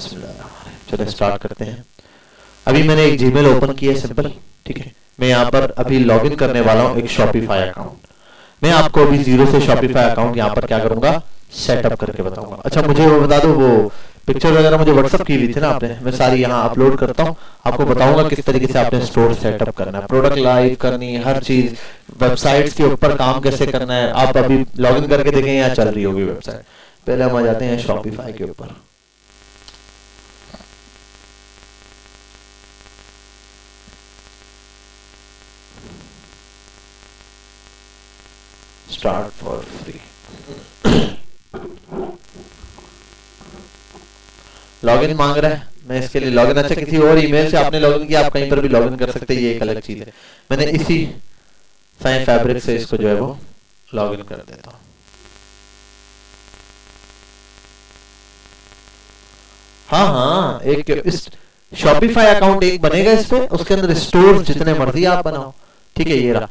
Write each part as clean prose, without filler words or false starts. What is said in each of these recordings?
चलो स्टार्ट करते हैं। अभी मैंने एक जीमेल ओपन किया है सिंपल, ठीक है। मैं यहाँ पर अभी लॉगिन करने वाला हूँ एक शॉपिफाई अकाउंट। मैं आपको अभी जीरो से शॉपिफाई अकाउंट यहाँ पर क्या करूंगा, सेटअप करके बताऊंगा। अच्छा मुझे वो बता दो, वो पिक्चर वगैरह मुझे व्हाट्सअप की हुई थी ना आपने, मैं सारी यहाँ अपलोड करता हूँ, आपको बताऊंगा किस तरीके से आपने स्टोर सेटअप करना है, प्रोडक्ट लाइव करनी है, हर चीज, वेबसाइट्स के ऊपर काम कैसे करना है। आप अभी लॉगिन करके देखें यहाँ चल रही होगी वेबसाइट। पहले हम आ जाते हैं शॉपिफाई के ऊपर। Start for free. लॉगिन मांग रहा है, मैं इसके लिए लॉगिन, अच्छा किसी और ईमेल से आपने लॉगिन किया, आप कहीं पर भी लॉगिन कर सकते हैं, ये एक अलग चीज है। मैंने इसी साइन फैब्रिक से इसको जो है वो लॉगिन कर देता हूं। हाँ, एक इस शॉपिफाई अकाउंट एक बनेगा इस पे, उसके अंदर स्टोर जितने मर्जी आप बनाओ, ठीक है। ये रहा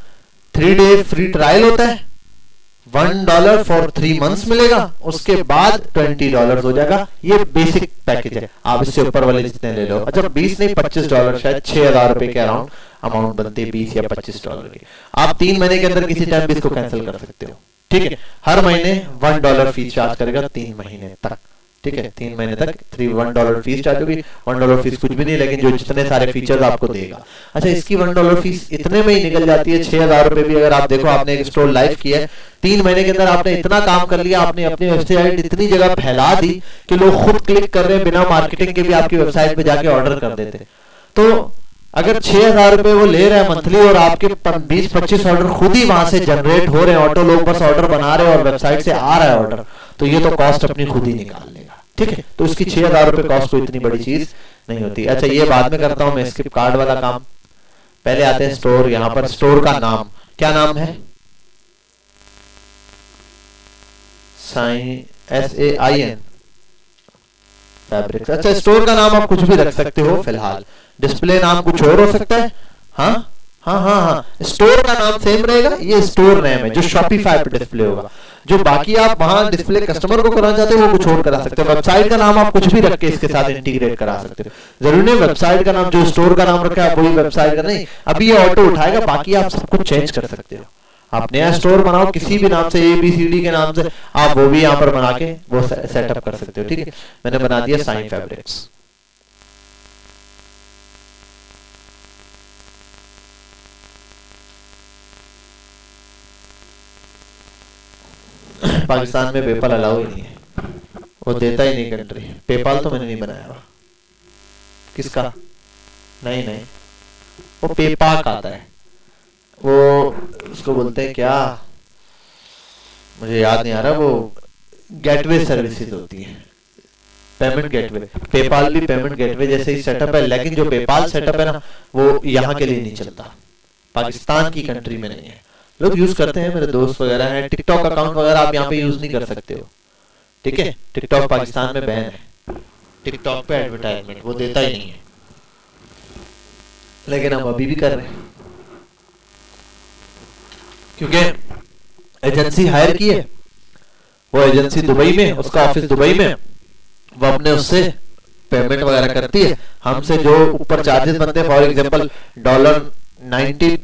3 डे फ्री ट्रायल होता है, $1 फॉर 3 मंथ्स मिलेगा, उसके बाद $20 हो जाएगा। ये बेसिक पैकेज है, आप इससे ऊपर वाले जितने ले लो। अच्छा 20 नहीं $25, शायद 6000 रुपए के अराउंड अमाउंट बनती है, 20 या $25 की। आप 3 महीने के अंदर किसी टाइम भी इसको कैंसिल कर सकते हो, ठीक है। हर महीने $1 फीस चार्ज करेगा 3 महीने तक, ठीक है। 3 महीने तक $1 फीस चार्ज होगी। $1 फीस कुछ भी नहीं, लेकिन जो जितने सारे फीचर्स आपको देगा। अच्छा इसकी $1 फीस इतने में ही निकल जाती है। 6000 रुपए भी अगर आप देखो, आपने एक स्टोर लाइव किया है, 3 महीने के अंदर आपने इतना काम कर लिया, आपने अपनी वेबसाइट इतनी जगह फैला दी कि लोग खुद क्लिक कर रहे हैं, बिना मार्केटिंग के भी आपकी वेबसाइट पे जाके ऑर्डर कर देते। तो अगर 6000 रुपए वो ले रहे हैं मंथली, और आपके 20-25 ऑर्डर खुद ही वहां से जनरेट हो रहे हैं, ऑटो लोग बस ऑर्डर बना रहे हैं और वेबसाइट से आ रहा है ऑर्डर, तो ये तो कॉस्ट अपनी खुद ही निकाल लेगा, ठीक है। तो इसकी 6000 रुपए कॉस्ट कोई इतनी बड़ी चीज नहीं होती। अच्छा ये बाद में करता हूं मैं, स्किप कार्ड वाला काम। पहले आते हैं स्टोर। यहां पर स्टोर का नाम क्या नाम है, SAIN फैब्रिक्स। अच्छा स्टोर का नाम आप कुछ भी रख सकते हो फिलहाल, डिस्प्ले नाम कुछ और हो सकता है। हाँ, स्टोर का नाम सेम रहेगा, ये स्टोर नेम है जो शॉपिफाई पे डिस्प्ले होगा। जो बाकी आप वहां डिस्प्ले कस्टमर को कराना चाहते हो वो कुछ और करा सकते हो। वेबसाइट का नाम आप कुछ भी रख के इसके साथ इंटीग्रेट करा सकते हो, जरूरी नहीं वेबसाइट का नाम जो स्टोर का नाम रखा है वही वेबसाइट का नहीं। अभी ये ऑटो उठाएगा, बाकी आप सब कुछ चेंज कर सकते हो। आप नया स्टोर बनाओ किसी भी नाम से, ABCD के नाम से, आप वो भी यहाँ पर बना के वो सेटअप कर सकते हो, ठीक है। मैंने बना दिया साइन फैब्रिक्स। पाकिस्तान में पेपाल अलाउ ही नहीं है, वो देता ही नहीं कंट्री। पेपाल तो मैंने नहीं बनाया हुआ। किसका? नहीं, वो पेपाक आता है, वो उसको बोलते हैं क्या, मुझे याद नहीं आ रहा। वो गेटवे सर्विसेज होती है, पेमेंट गेटवे। पेपाल भी पेमेंट गेटवे जैसे ही सेटअप है, लेकिन जो पेपाल सेटअप है ना वो यहाँ के लिए नहीं चलता, पाकिस्तान की कंट्री में नहीं है। लोग यूज करते हैं, मेरे दोस्त वगैरह हैं। टिकटॉक अकाउंट वगैरह आप यहाँ पे यूज नहीं कर सकते हो, ठीक है। टिकटॉक पाकिस्तान में बैन है, टिकटॉक पे एडवर्टाइजमेंट वो देता ही नहीं है, लेकिन हम अभी भी कर रहे हैं क्योंकि एजेंसी हायर की है। वो एजेंसी दुबई में, उसका ऑफिस दुबई में, वो अपने उससे पेमेंट वगैरह करती है। हमसे जो ऊपर चार्जेस बनते हैं, फॉर एग्जांपल $290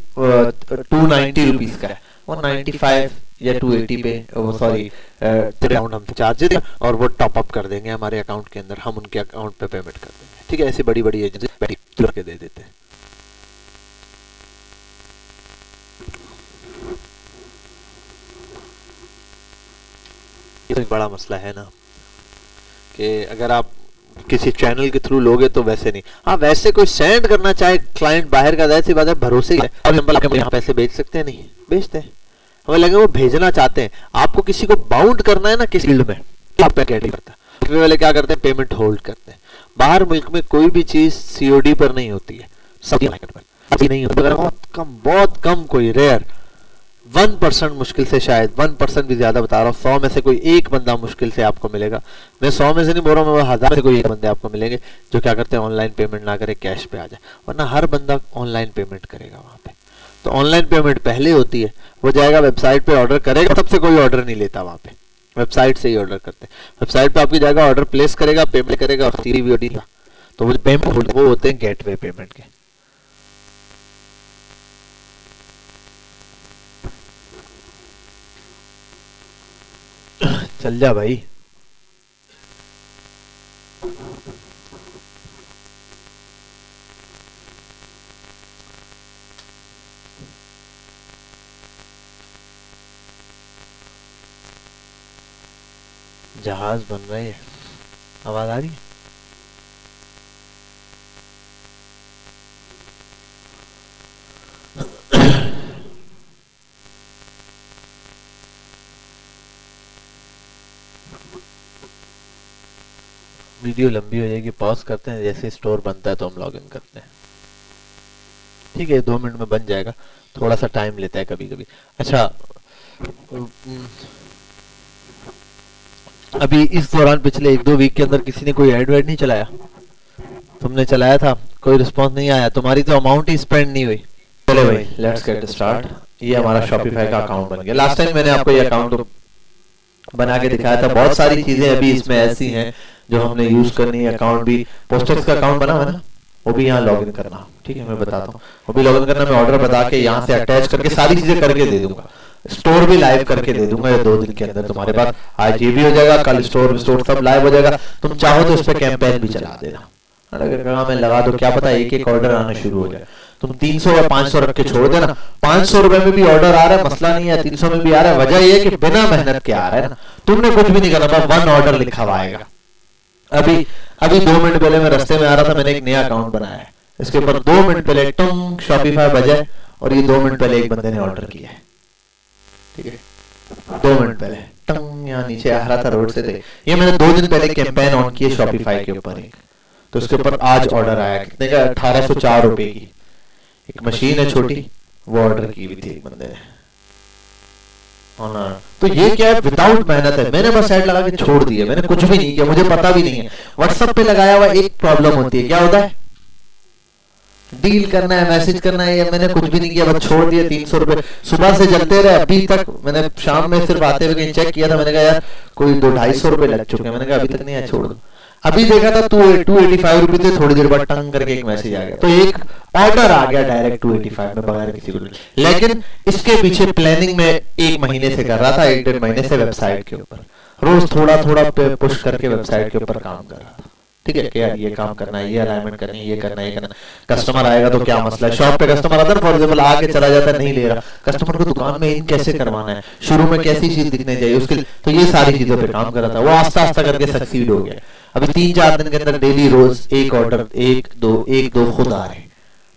का है, वो 95 या 280 पे, सॉरी अराउंड हम चार्जेस दें और वो टॉप अप कर देंगे हमारे अकाउंट के अंदर, हम उनके अकाउंट पे पेमेंट कर देंगे, ठीक है। ऐसी बड़ी बड़ी एजेंसी के दे देते हैं। ये तो एक बड़ा मसला है ना कि अगर आप किसी चैनल के थ्रू लोगे तो वैसे नहीं। हाँ वैसे कोई सेंड करना चाहे क्लाइंट बाहर का, जाहिर सी बात है भरोसे है, और हम यहाँ पैसे भेज सकते हैं, नहीं भेजते हैं। हमें लगे वो भेजना चाहते हैं। आपको किसी को बाउंड करना है ना किसी फील्ड में, आप कैटेगरी करता है वाले क्या करते हैं, पेमेंट होल्ड करते हैं। बाहर मुल्क में कोई भी चीज COD पर नहीं होती है, सब नहीं होती, बहुत कम कोई रेयर 1% मुश्किल से, शायद 1% भी ज्यादा बता रहा हूँ, 100 में से कोई एक बंदा मुश्किल से आपको मिलेगा। मैं 100 में से नहीं बोल रहा हूँ, मैं 1000 में से कोई एक बंदे आपको मिलेंगे जो क्या करते हैं, ऑनलाइन पेमेंट ना करे, कैश पे आ जाए, वरना हर बंदा ऑनलाइन पेमेंट करेगा वहां पे। तो ऑनलाइन पेमेंट पहले होती है, वो जाएगा वेबसाइट पे ऑर्डर करेगा, तब से कोई ऑर्डर नहीं लेता वहां पे, वेबसाइट से ही ऑर्डर करते हैं। वेबसाइट पे आपकी जाएगा, ऑर्डर प्लेस करेगा, पेमेंट करेगा और सीवीओडी का तो वो पेमेंट वो होते हैं गेटवे पेमेंट के। चल जा भाई। जहाज बन रही है, आवाज आ रही है? वीडियो लंबी हो जाएगी, पॉज करते हैं, जैसे स्टोर बनता है तो हम लॉगिन करते हैं। ठीक है, 2 मिनट में बन जाएगा, थोड़ा सा टाइम लेता है कभी कभी। अच्छा, अभी इस दौरान पिछले 1-2 वीक के अंदर किसी ने कोई एड वेड नहीं चलाया? तुमने चलाया था, कोई रिस्पॉन्स नहीं आया, तुम्हारी तो अमाउंट ही स्पेंड नहीं हुई। चले भाई, लेट्स गेट स्टार्ट। ये हमारा शॉपिफाई का अकाउंट बन गया। लास्ट टाइम मैंने आपको ये अकाउंट बना के दिखाया था। बहुत सारी चीजें अभी इसमें ऐसी हैं जो हमने यूज करनी है। अकाउंट भी पोस्टेक्स का अकाउंट बना है ना, वो भी यहाँ लॉगिन करना। ठीक है, मैं बताता हूँ, वो भी लॉगिन करना। मैं ऑर्डर बता के यहाँ से अटैच करके सारी चीजें करके दे दूंगा। स्टोर भी लाइव करके दे दूंगा ये 2 दिन के अंदर तुम्हारे पास। आज ये भी हो जाएगा, कल स्टोर सब लाइव हो जाएगा। तुम चाहो तो इस पे कैंपेन भी चला देना, मैं लगा दो, क्या पता एक ऑर्डर आना शुरू हो जाए। तुम 300 या 500 रख के छोड़ देना। 500 रुपए में भी ऑर्डर आ रहा है, मसला नहीं है। 300 में भी आ रहा है, वजह ये है कि बिना मेहनत के आ रहा है ना। तुमने कुछ भी नहीं करना, बस 1 ऑर्डर लिखा हुआ आएगा। अभी 2 मिनट पहले मैं रास्ते में आ रहा था, मैंने एक नया अकाउंट बनाया है। इसके ऊपर 2 मिनट पहले टंग शॉपिफाई बजा और ये 2 मिनट पहले एक बंदे ने ऑर्डर किया है। ठीक है, 2 मिनट पहले टंग यहाँ नीचे आ रहा था रोड से थे। ये मैंने 2 दिन पहले कैंपेन ऑन की है शॉपिफाई के ऊपर एक, तो उसके ऊपर आज ऑर्डर आया कितने का, 1804 रुपए की एक मशीन है छोटी, वो ऑर्डर की हुई थी एक बंदे ने। तो ये क्या है, विदाउट मेहनत है। मैंने बस ऐड लगा के छोड़ दी है, मैंने कुछ भी नहीं किया, मुझे पता भी नहीं है। व्हाट्सएप पे लगाया हुआ एक प्रॉब्लम होती है, क्या होता है, डील करना है, मैसेज करना है, या मैंने कुछ भी नहीं किया, बस छोड़ दिया। 300 रुपए सुबह से जलते रहे, अभी तक मैंने शाम में सिर्फ आते हुए कहीं चेक किया था, मैंने कहा यार कोई 200-250 रुपए लग चुके हैं, मैंने कहा अभी तक नहीं आया, छोड़ दो। अभी देखा था 285 रुपए थे, थोड़ी देर बाद टंग करके एक मैसेज आ गया, तो एक ऑर्डर आ गया डायरेक्ट 285 में बगैर किसी को। लेकिन इसके पीछे प्लानिंग में 1 महीने से कर रहा था, 1-1.5 महीने से वेबसाइट के ऊपर रोज थोड़ा थोड़ा पुश करके वेबसाइट के ऊपर काम कर रहा था। ठीक है, क्या ये काम करना है, ये अलाइनमेंट करनी है, ये करना है, ये करना है। कस्टमर आएगा तो क्या मसला है, शॉप पे कस्टमर आता है फॉर एग्जांपल, आके चला जाता है, नहीं ले रहा, कस्टमर को दुकान में इन कैसे करवाना है, शुरू में कैसी चीज दिखनी चाहिए उसके लिए, तो ये सारी चीजों पे काम कर रहा था। वो आस्ता आस्ता करके सक्सीड हो गया। अभी 3-4 दिन के अंदर डेली रोज एक ऑर्डर, एक दो खुद आ रहे।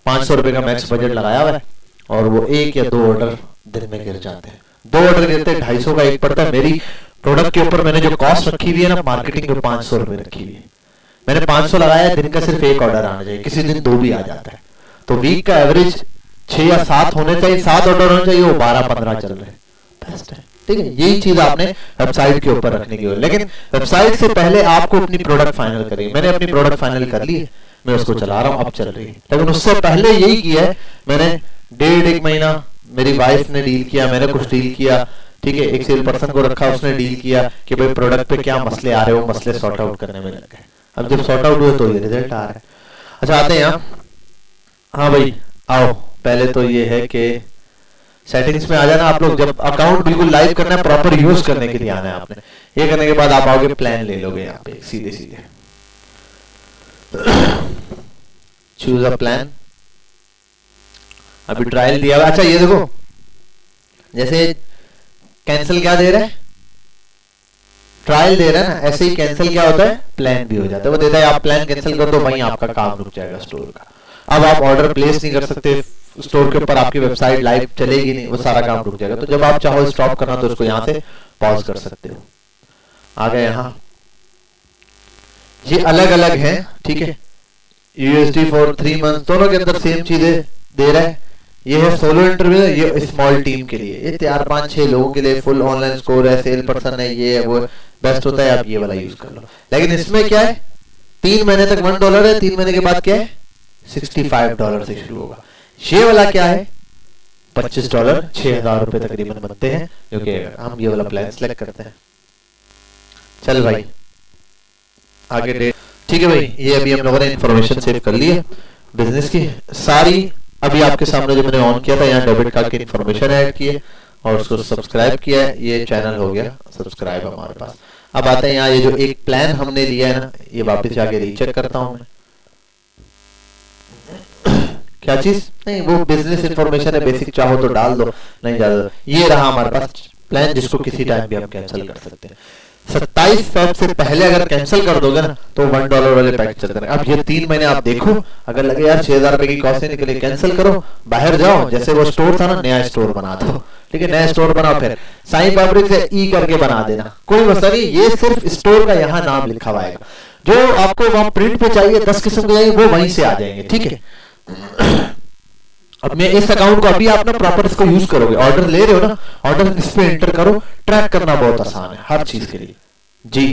500 रुपए का मैक्स बजट लगाया हुआ है और वो 1 या 2 ऑर्डर दिन में गिर जाते हैं। 2 ऑर्डर गिरते हैं, 250 का एक पड़ता है। मेरी प्रोडक्ट के ऊपर मैंने जो कॉस्ट रखी हुई है ना मार्केटिंग के, 500 रुपए रखी हुई है। मैंने 500 लगाया, दिन का सिर्फ 1 ऑर्डर आना चाहिए, किसी दिन 2 भी आ जाता है, तो वीक का एवरेज 6 या 7 होने चाहिए, 7 ऑर्डर होने चाहिए, वो 12-15 चल रहे हैं, बेस्ट है। ठीक है, यही चीज आपने वेबसाइट के ऊपर रखने की हो। लेकिन वेबसाइट से पहले आपको अपनी प्रोडक्ट फाइनल करनी। मैंने अपनी प्रोडक्ट फाइनल कर ली है, मैं उसको चला रहा हूँ, अब चल रही है। लेकिन उससे पहले यही किया है मैंने, 1.5-1 महीना मेरी वाइफ ने डील किया, मैंने कुछ डील किया। ठीक है, एक सेल पर्सन को रखा, उसने डील किया कि भाई प्रोडक्ट पे क्या मसले आ रहे हो, मसले सॉर्ट आउट करने में लग गए। अब जब सॉर्ट आउट हुए तो ये रिजल्ट आ रहा है। अच्छा, आते हैं यहाँ। हाँ भाई आओ, पहले तो ये है कि सेटिंग्स में आ जाना आप लोग। जब अकाउंट बिल्कुल लाइव करना है, प्रॉपर यूज करने के लिए आना है आपने। ये करने के बाद आप आओगे, प्लान ले लोगे यहाँ पे सीधे सीधे, चूज अ प्लान। अभी ट्रायल दिया हुआ। अच्छा ये देखो, जैसे कैंसिल क्या दे रहा है, ट्रायल दे रहा है ना, ऐसे ही कैंसिल क्या होता है, प्लान भी हो जाता है। वो देता है आप प्लान कैंसिल कर दो, वहीं आपका काम रुक जाएगा स्टोर का। अब आप ऑर्डर प्लेस नहीं कर सकते स्टोर के ऊपर, आपकी वेबसाइट लाइव चलेगी नहीं, वो सारा काम रुक जाएगा। तो जब आप चाहो स्टॉप करना तो उसको यहाँ से पॉज कर सकते हो। आ गए यहाँ, ये अलग अलग है। ठीक है, USD फॉर 3 मंथ, दोनों के अंदर सेम चीजें दे रहा है। ये है सोलो इंटरव्यू, ये स्मॉल टीम के लिए, ये 4-5-6 लोगों के लिए फुल ऑनलाइन स्कोर है, सेल पर्सन है, ये है वो, बेस्ट होता है। आप ये वाला यूज कर लो। लेकिन इसमें क्या है, 3 महीने तक $1 है, 3 महीने के बाद क्या है, $65 से शुरू होगा। ये वाला क्या है, $25, $6000 रुपए तकरीबन बनते हैं, क्योंकि हम ये वाला प्लान सेलेक्ट करते हैं। चल भाई आगे डेट, ठीक है भाई। ये अभी हम लोगों ने इन्फॉर्मेशन सेव कर ली है बिजनेस की सारी। अभी आपके सामने जो मैंने ऑन किया था, यहाँ डेबिट कार्ड की इन्फॉर्मेशन ऐड की है और उसको सब्सक्राइब किया है। ये चैनल हो गया सब्सक्राइब हमारे पास। अब आते हैं यहाँ, ये जो एक प्लान हमने लिया है ना, ये वापस जाके रीचेक करता हूँ मैं। क्या चीज नहीं, वो बिजनेस इन्फॉर्मेशन है, बेसिक चाहो तो डाल दो, नहीं ज्यादा। ये रहा हमारे पास प्लान, जिसको किसी टाइम भी हम कैंसिल कर सकते हैं। 27 फेब से पहले अगर कैंसिल कर दोगे ना तो $1 वाले पैक चलते हैं। अब ये 3 महीने आप देखो, अगर लगे यार 6,000 रुपए की कॉस्ट नहीं निकले, कैंसिल करो, बाहर जाओ, जैसे वो स्टोर था ना, नया स्टोर बना दो। ठीक है, नया स्टोर बनाओ, फिर साई फैब्रिक से ई करके बना देना, कोई मसला नहीं। ये सिर्फ स्टोर का यहाँ नाम लिखा हुआ आएगा, जो आपको वहां प्रिंट पे चाहिए 10 किस्म के चाहिए वो वहीं से आ जाएंगे। ठीक है, अब मैं इस अकाउंट को अभी आप ना प्रॉपर इसको यूज करोगे, ऑर्डर ले रहे हो ना, ऑर्डर इस पे एंटर करो, ट्रैक करना बहुत आसान है हर चीज के लिए जी।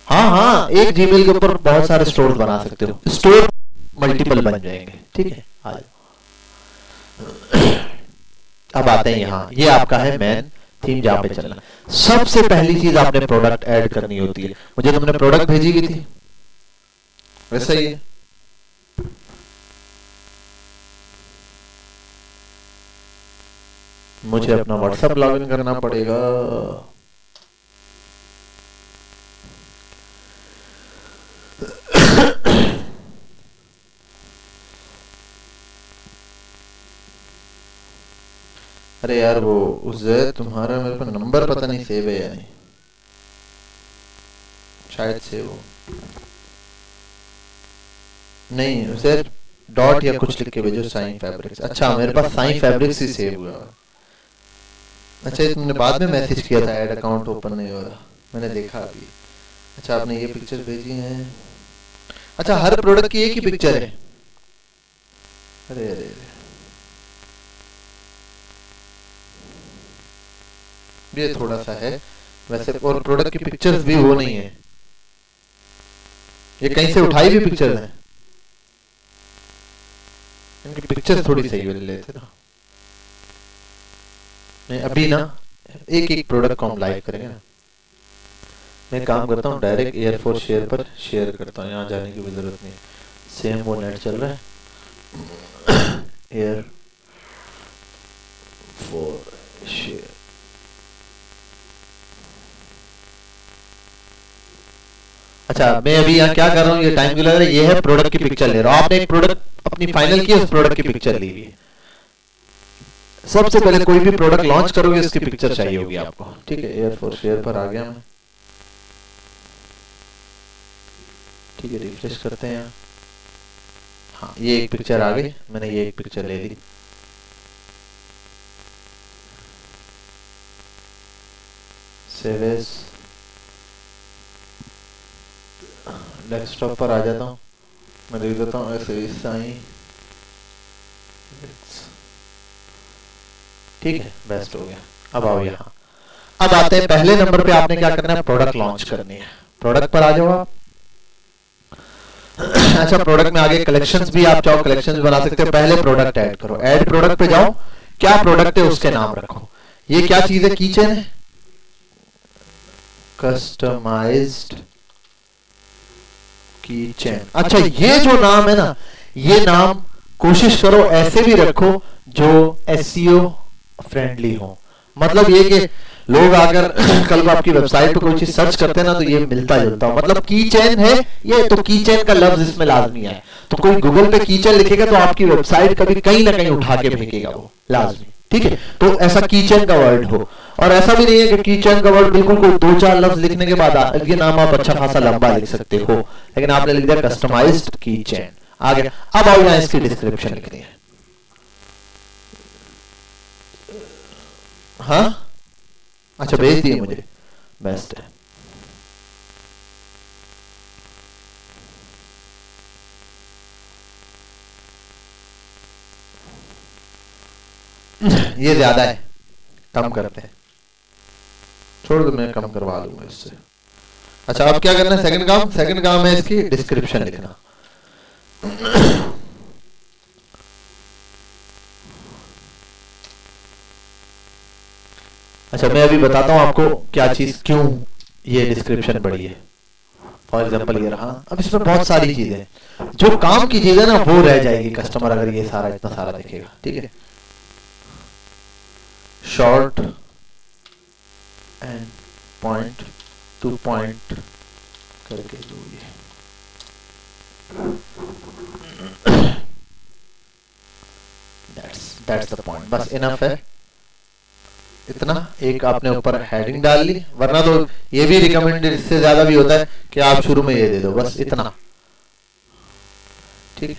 हाँ हाँ, एक जीमेल के ऊपर बहुत सारे स्टोर बना सकते हो, स्टोर मल्टीपल बन जाएंगे। ठीक है, आ जाओ। अब आते हैं यहाँ, ये आपका है मेन थीम जहां पे चलना। सबसे पहली चीज आपने प्रोडक्ट ऐड करनी होती है। मुझे तुमने प्रोडक्ट भेजी की थी, वैसा ही है। मुझे अपना व्हाट्सएप लॉगिन करना पड़ेगा। अरे यार वो उसे तुम्हारा मेरे पर नंबर पता नहीं सेव है या नहीं, शायद सेव हो, नहीं उसे डॉट या कुछ लिख के भेजो साइन फैब्रिक्स। अच्छा मेरे पास साइन फैब्रिक्स ही सेव हुआ। अच्छा ये तुमने बाद में मैसेज किया था, ऐड अकाउंट ओपन नहीं हो रहा, मैंने देखा अभी। अच्छा आपने ये पिक्चर भेजी है। अच्छा हर प्रोडक्ट की एक ही पिक्चर है। अरे अरे अरे, ये थोड़ा सा है वैसे, और प्रोडक्ट की पिक्चर्स भी वो नहीं है, ये कहीं से उठाई हुई पिक्चर्स हैं, इनकी पिक्चर्स थोड़ी सही वाली लेते ना। नहीं अभी ना एक एक प्रोडक्ट को हम लाइव करेंगे ना। मैं काम करता हूँ डायरेक्ट एयरफोर्स शेयर पर शेयर करता हूँ, यहाँ जाने की भी जरूरत नहीं है, सेम वो नेट चल रहा है। एयर फॉर शेयर, अच्छा मैं अभी यहाँ क्या कर रहा हूँ, ये टाइम क्यों लग रहा है, ये है प्रोडक्ट की पिक्चर ले रहा हूँ। आपने एक प्रोडक्ट अपनी फाइनल की, उस प्रोडक्ट की पिक्चर ली हुई है। सबसे पहले कोई भी प्रोडक्ट लॉन्च करोगे उसकी पिक्चर चाहिए होगी आपको। ठीक है, एयरफोर्स शेयर पर आ गया मैं। ठीक है, रिफ्रेश करते हैं। हाँ ये एक पिक्चर आ गई, मैंने ये एक पिक्चर ले ली। सेव एज, डेस्कटॉप पर आ जाता हूँ, मैं लिख देता हूँ ऐसे साइन। ठीक है, बेस्ट हो गया। अब आओ यहाँ, अब आते हैं पहले नंबर पे आपने क्या करना है, प्रोडक्ट लॉन्च करनी है। प्रोडक्ट पर आ जाओ आप। अच्छा प्रोडक्ट में आगे कलेक्शंस भी आप चाहो कलेक्शंस बना सकते हो। पहले प्रोडक्ट ऐड करो, ऐड प्रोडक्ट पे जाओ, क्या प्रोडक्ट है उसके नाम रखो। ये क्या चीज है, कीचेन है, कस्टमाइज्ड कीचेन। अच्छा ये जो नाम है ना, ये नाम कोशिश करो ऐसे भी रखो जो एसईओ फ्रेंडली हो। मतलब ये कि लोग अगर कल को आपकी वेबसाइट पे कोई चीज सर्च करते हैं ना तो ये मिलता जुलता हो, मतलब की चेन है ये, तो की चेन का लफ्ज इसमें लाजमी है। तो कोई गूगल पे की चेन लिखेगा तो आपकी वेबसाइट कभी कहीं ना कहीं उठा के फेंकेगा वो, लाजमी। ठीक है, तो ऐसा की चेन का वर्ड हो। और ऐसा भी नहीं है कि की चेन का वर्ड बिल्कुल कोई 2-4 लफ्ज लिखने के बाद ये नाम आप अच्छा खासा लंबा लिख सकते हो, लेकिन आपने लिख दिया कस्टमाइज्ड की चेन, आ गया। अब आओ यहाँ इसकी डिस्क्रिप्शन लिखनी है। हाँ अच्छा भेज दिए मुझे, बेस्ट है। ये ज्यादा है, कम करते हैं, छोड़ दो मैं कम करवा लूंगा इससे। अच्छा अब क्या करना है, सेकंड काम है इसकी डिस्क्रिप्शन लिखना। अच्छा मैं अभी बताता हूँ आपको क्या चीज क्यों ये डिस्क्रिप्शन बड़ी है। फॉर एग्जाम्पल ये रहा, अब इसमें बहुत सारी चीजें हैं, जो काम की चीज है ना वो रह जाएगी कस्टमर अगर ये सारा इतना सारा देखेगा। ठीक है, short and point two point करके दो ये। दैट्स द पॉइंट, बस इनफ है इतना। एक आपने ऊपर हेडिंग डाल ली, वरना तो ये भी रिकमेंडेड इससे ज्यादा भी होता है कि आप शुरू में ये दे दो, बस इतना। ठीक,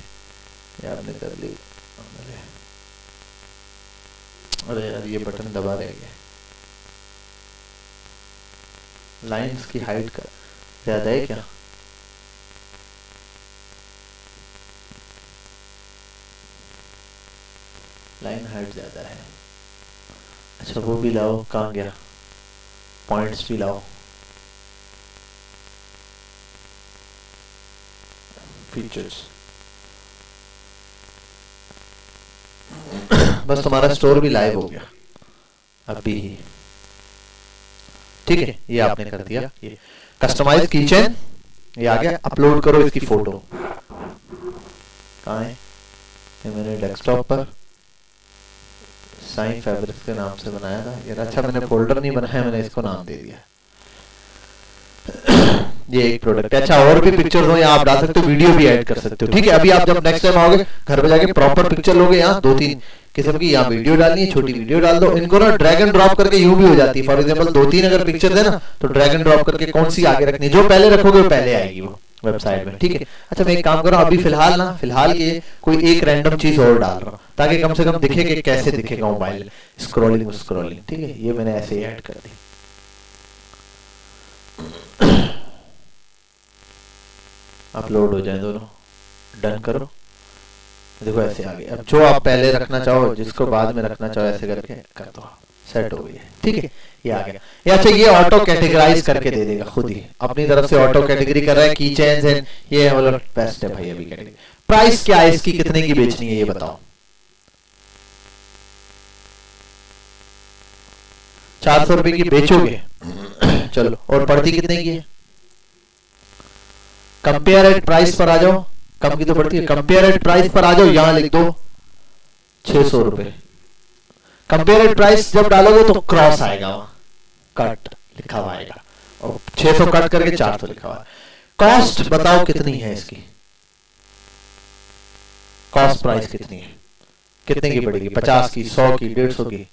ये आपने कर ली। अरे यार ये बटन दबा रह गया। लाइंस की हाइट का ज्यादा है क्या? लाइन हाइट ज्यादा है। अच्छा वो भी लाओ, कहाँ गया? पॉइंट्स भी लाओ, फीचर्स। बस तुम्हारा स्टोर भी लाइव हो गया अभी ही। ठीक है, ये आपने कर दिया। ये कस्टमाइज कीचेन ये आ गया। अपलोड करो इसकी फोटो। कहाँ है? ये मैंने डेस्कटॉप पर साइन फैब्रिक्स के नाम से बनाया था यार। अच्छा मैंने फोल्डर नहीं बनाया, मैंने इसको नाम दे दिया। ये एक प्रोडक्ट है। अच्छा और भी पिक्चर्स हो यहाँ आप डाल सकते हो, वीडियो भी ऐड कर सकते हो। ठीक है, अभी आप जब नेक्स्ट टाइम आओगे घर पे जाके प्रॉपर पिक्चर लोगे, यहाँ 2-3 किस्म की यहाँ वीडियो डालनी है, छोटी वीडियो डाल दो। इनको ना ड्रैग एंड ड्रॉप करके यूं भी हो जाती है। फॉर एग्जांपल 2-3 अगर पिक्चर है ना तो ड्रैग एंड ड्रॉप करके कौन सी आगे रखनी, जो पहले रखोगे वो पहले आएगी वो वेबसाइट में। ठीक है, अच्छा मैं एक काम कर रहा हूँ अभी फिलहाल के कोई एक रैंडम चीज और डाल रहा हूँ ताकि कम से कम दिखे कि कैसे दिखेगा मोबाइल स्क्रॉलिंग। ठीक है, ये मैंने ऐसे ही ऐड कर दी। अपलोड हो जाए दोनों, डन करो। देखो ऐसे आ गए। अब जो आप पहले रखना चाहो, जिसको बाद में रखना चाहो, ऐसे करके कर दो, सेट हो गई है। ठीक है, ये आ गया। ये अच्छा ये ऑटो कैटेगराइज करके दे देगा खुद ही, अपनी तरफ से ऑटो कैटेगरी कर रहा है। की चेन्स एंड ये मतलब बेस्ट है भाई अभी कैटेगरी। प्राइस क्या है इसकी, कितने की बेचनी है ये बताओ। 400 रुपए की बेचोगे चलो, और पड़ती कितने की है? कंपेयर एट प्राइस पर आ जाओ, कम की तो पड़ती है। कंपेयर एट प्राइस पर आ जाओ, यहां लिख दो 600 रुपए। कंपेयर एट प्राइस जब डालोगे तो क्रॉस आएगा, वहां कट लिखा हुआ आएगा, और 600 कट करके 400 लिखा हुआ है। कॉस्ट बताओ कितनी है इसकी, कॉस्ट प्राइस कितनी है, कितने की पड़ेगी? 50 की, 100 की, 150 की?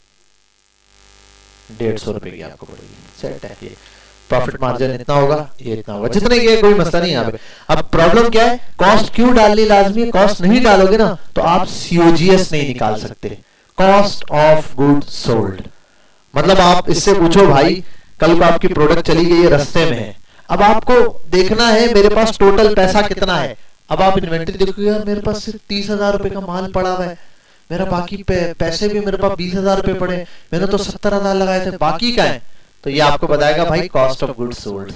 150 रुपए की आपको पड़ेगी। सेट है। ये प्रॉफिट मार्जिन इतना होगा, ये इतना होगा, जितने की कोई मसला नहीं यहाँ पे। अब प्रॉब्लम क्या है, कॉस्ट क्यों डालनी लाजमी है? कॉस्ट नहीं डालोगे ना तो आप COGS नहीं निकाल सकते, कॉस्ट ऑफ गुड सोल्ड। मतलब आप इससे पूछो भाई, कल को आपकी प्रोडक्ट चली गई है, रास्ते में है, अब आपको देखना है मेरे पास टोटल पैसा कितना है। अब आप इन्वेंटरी देखो, यार मेरे पास सिर्फ 30,000 रुपए का माल पड़ा हुआ है, मेरा बाकी पैसे भी मेरे पास 20,000 रुपए पड़े, मैंने तो 70,000 लगाए थे, बाकी क्या है? तो ये आपको बताएगा भाई कॉस्ट ऑफ गुड्स सोल्ड।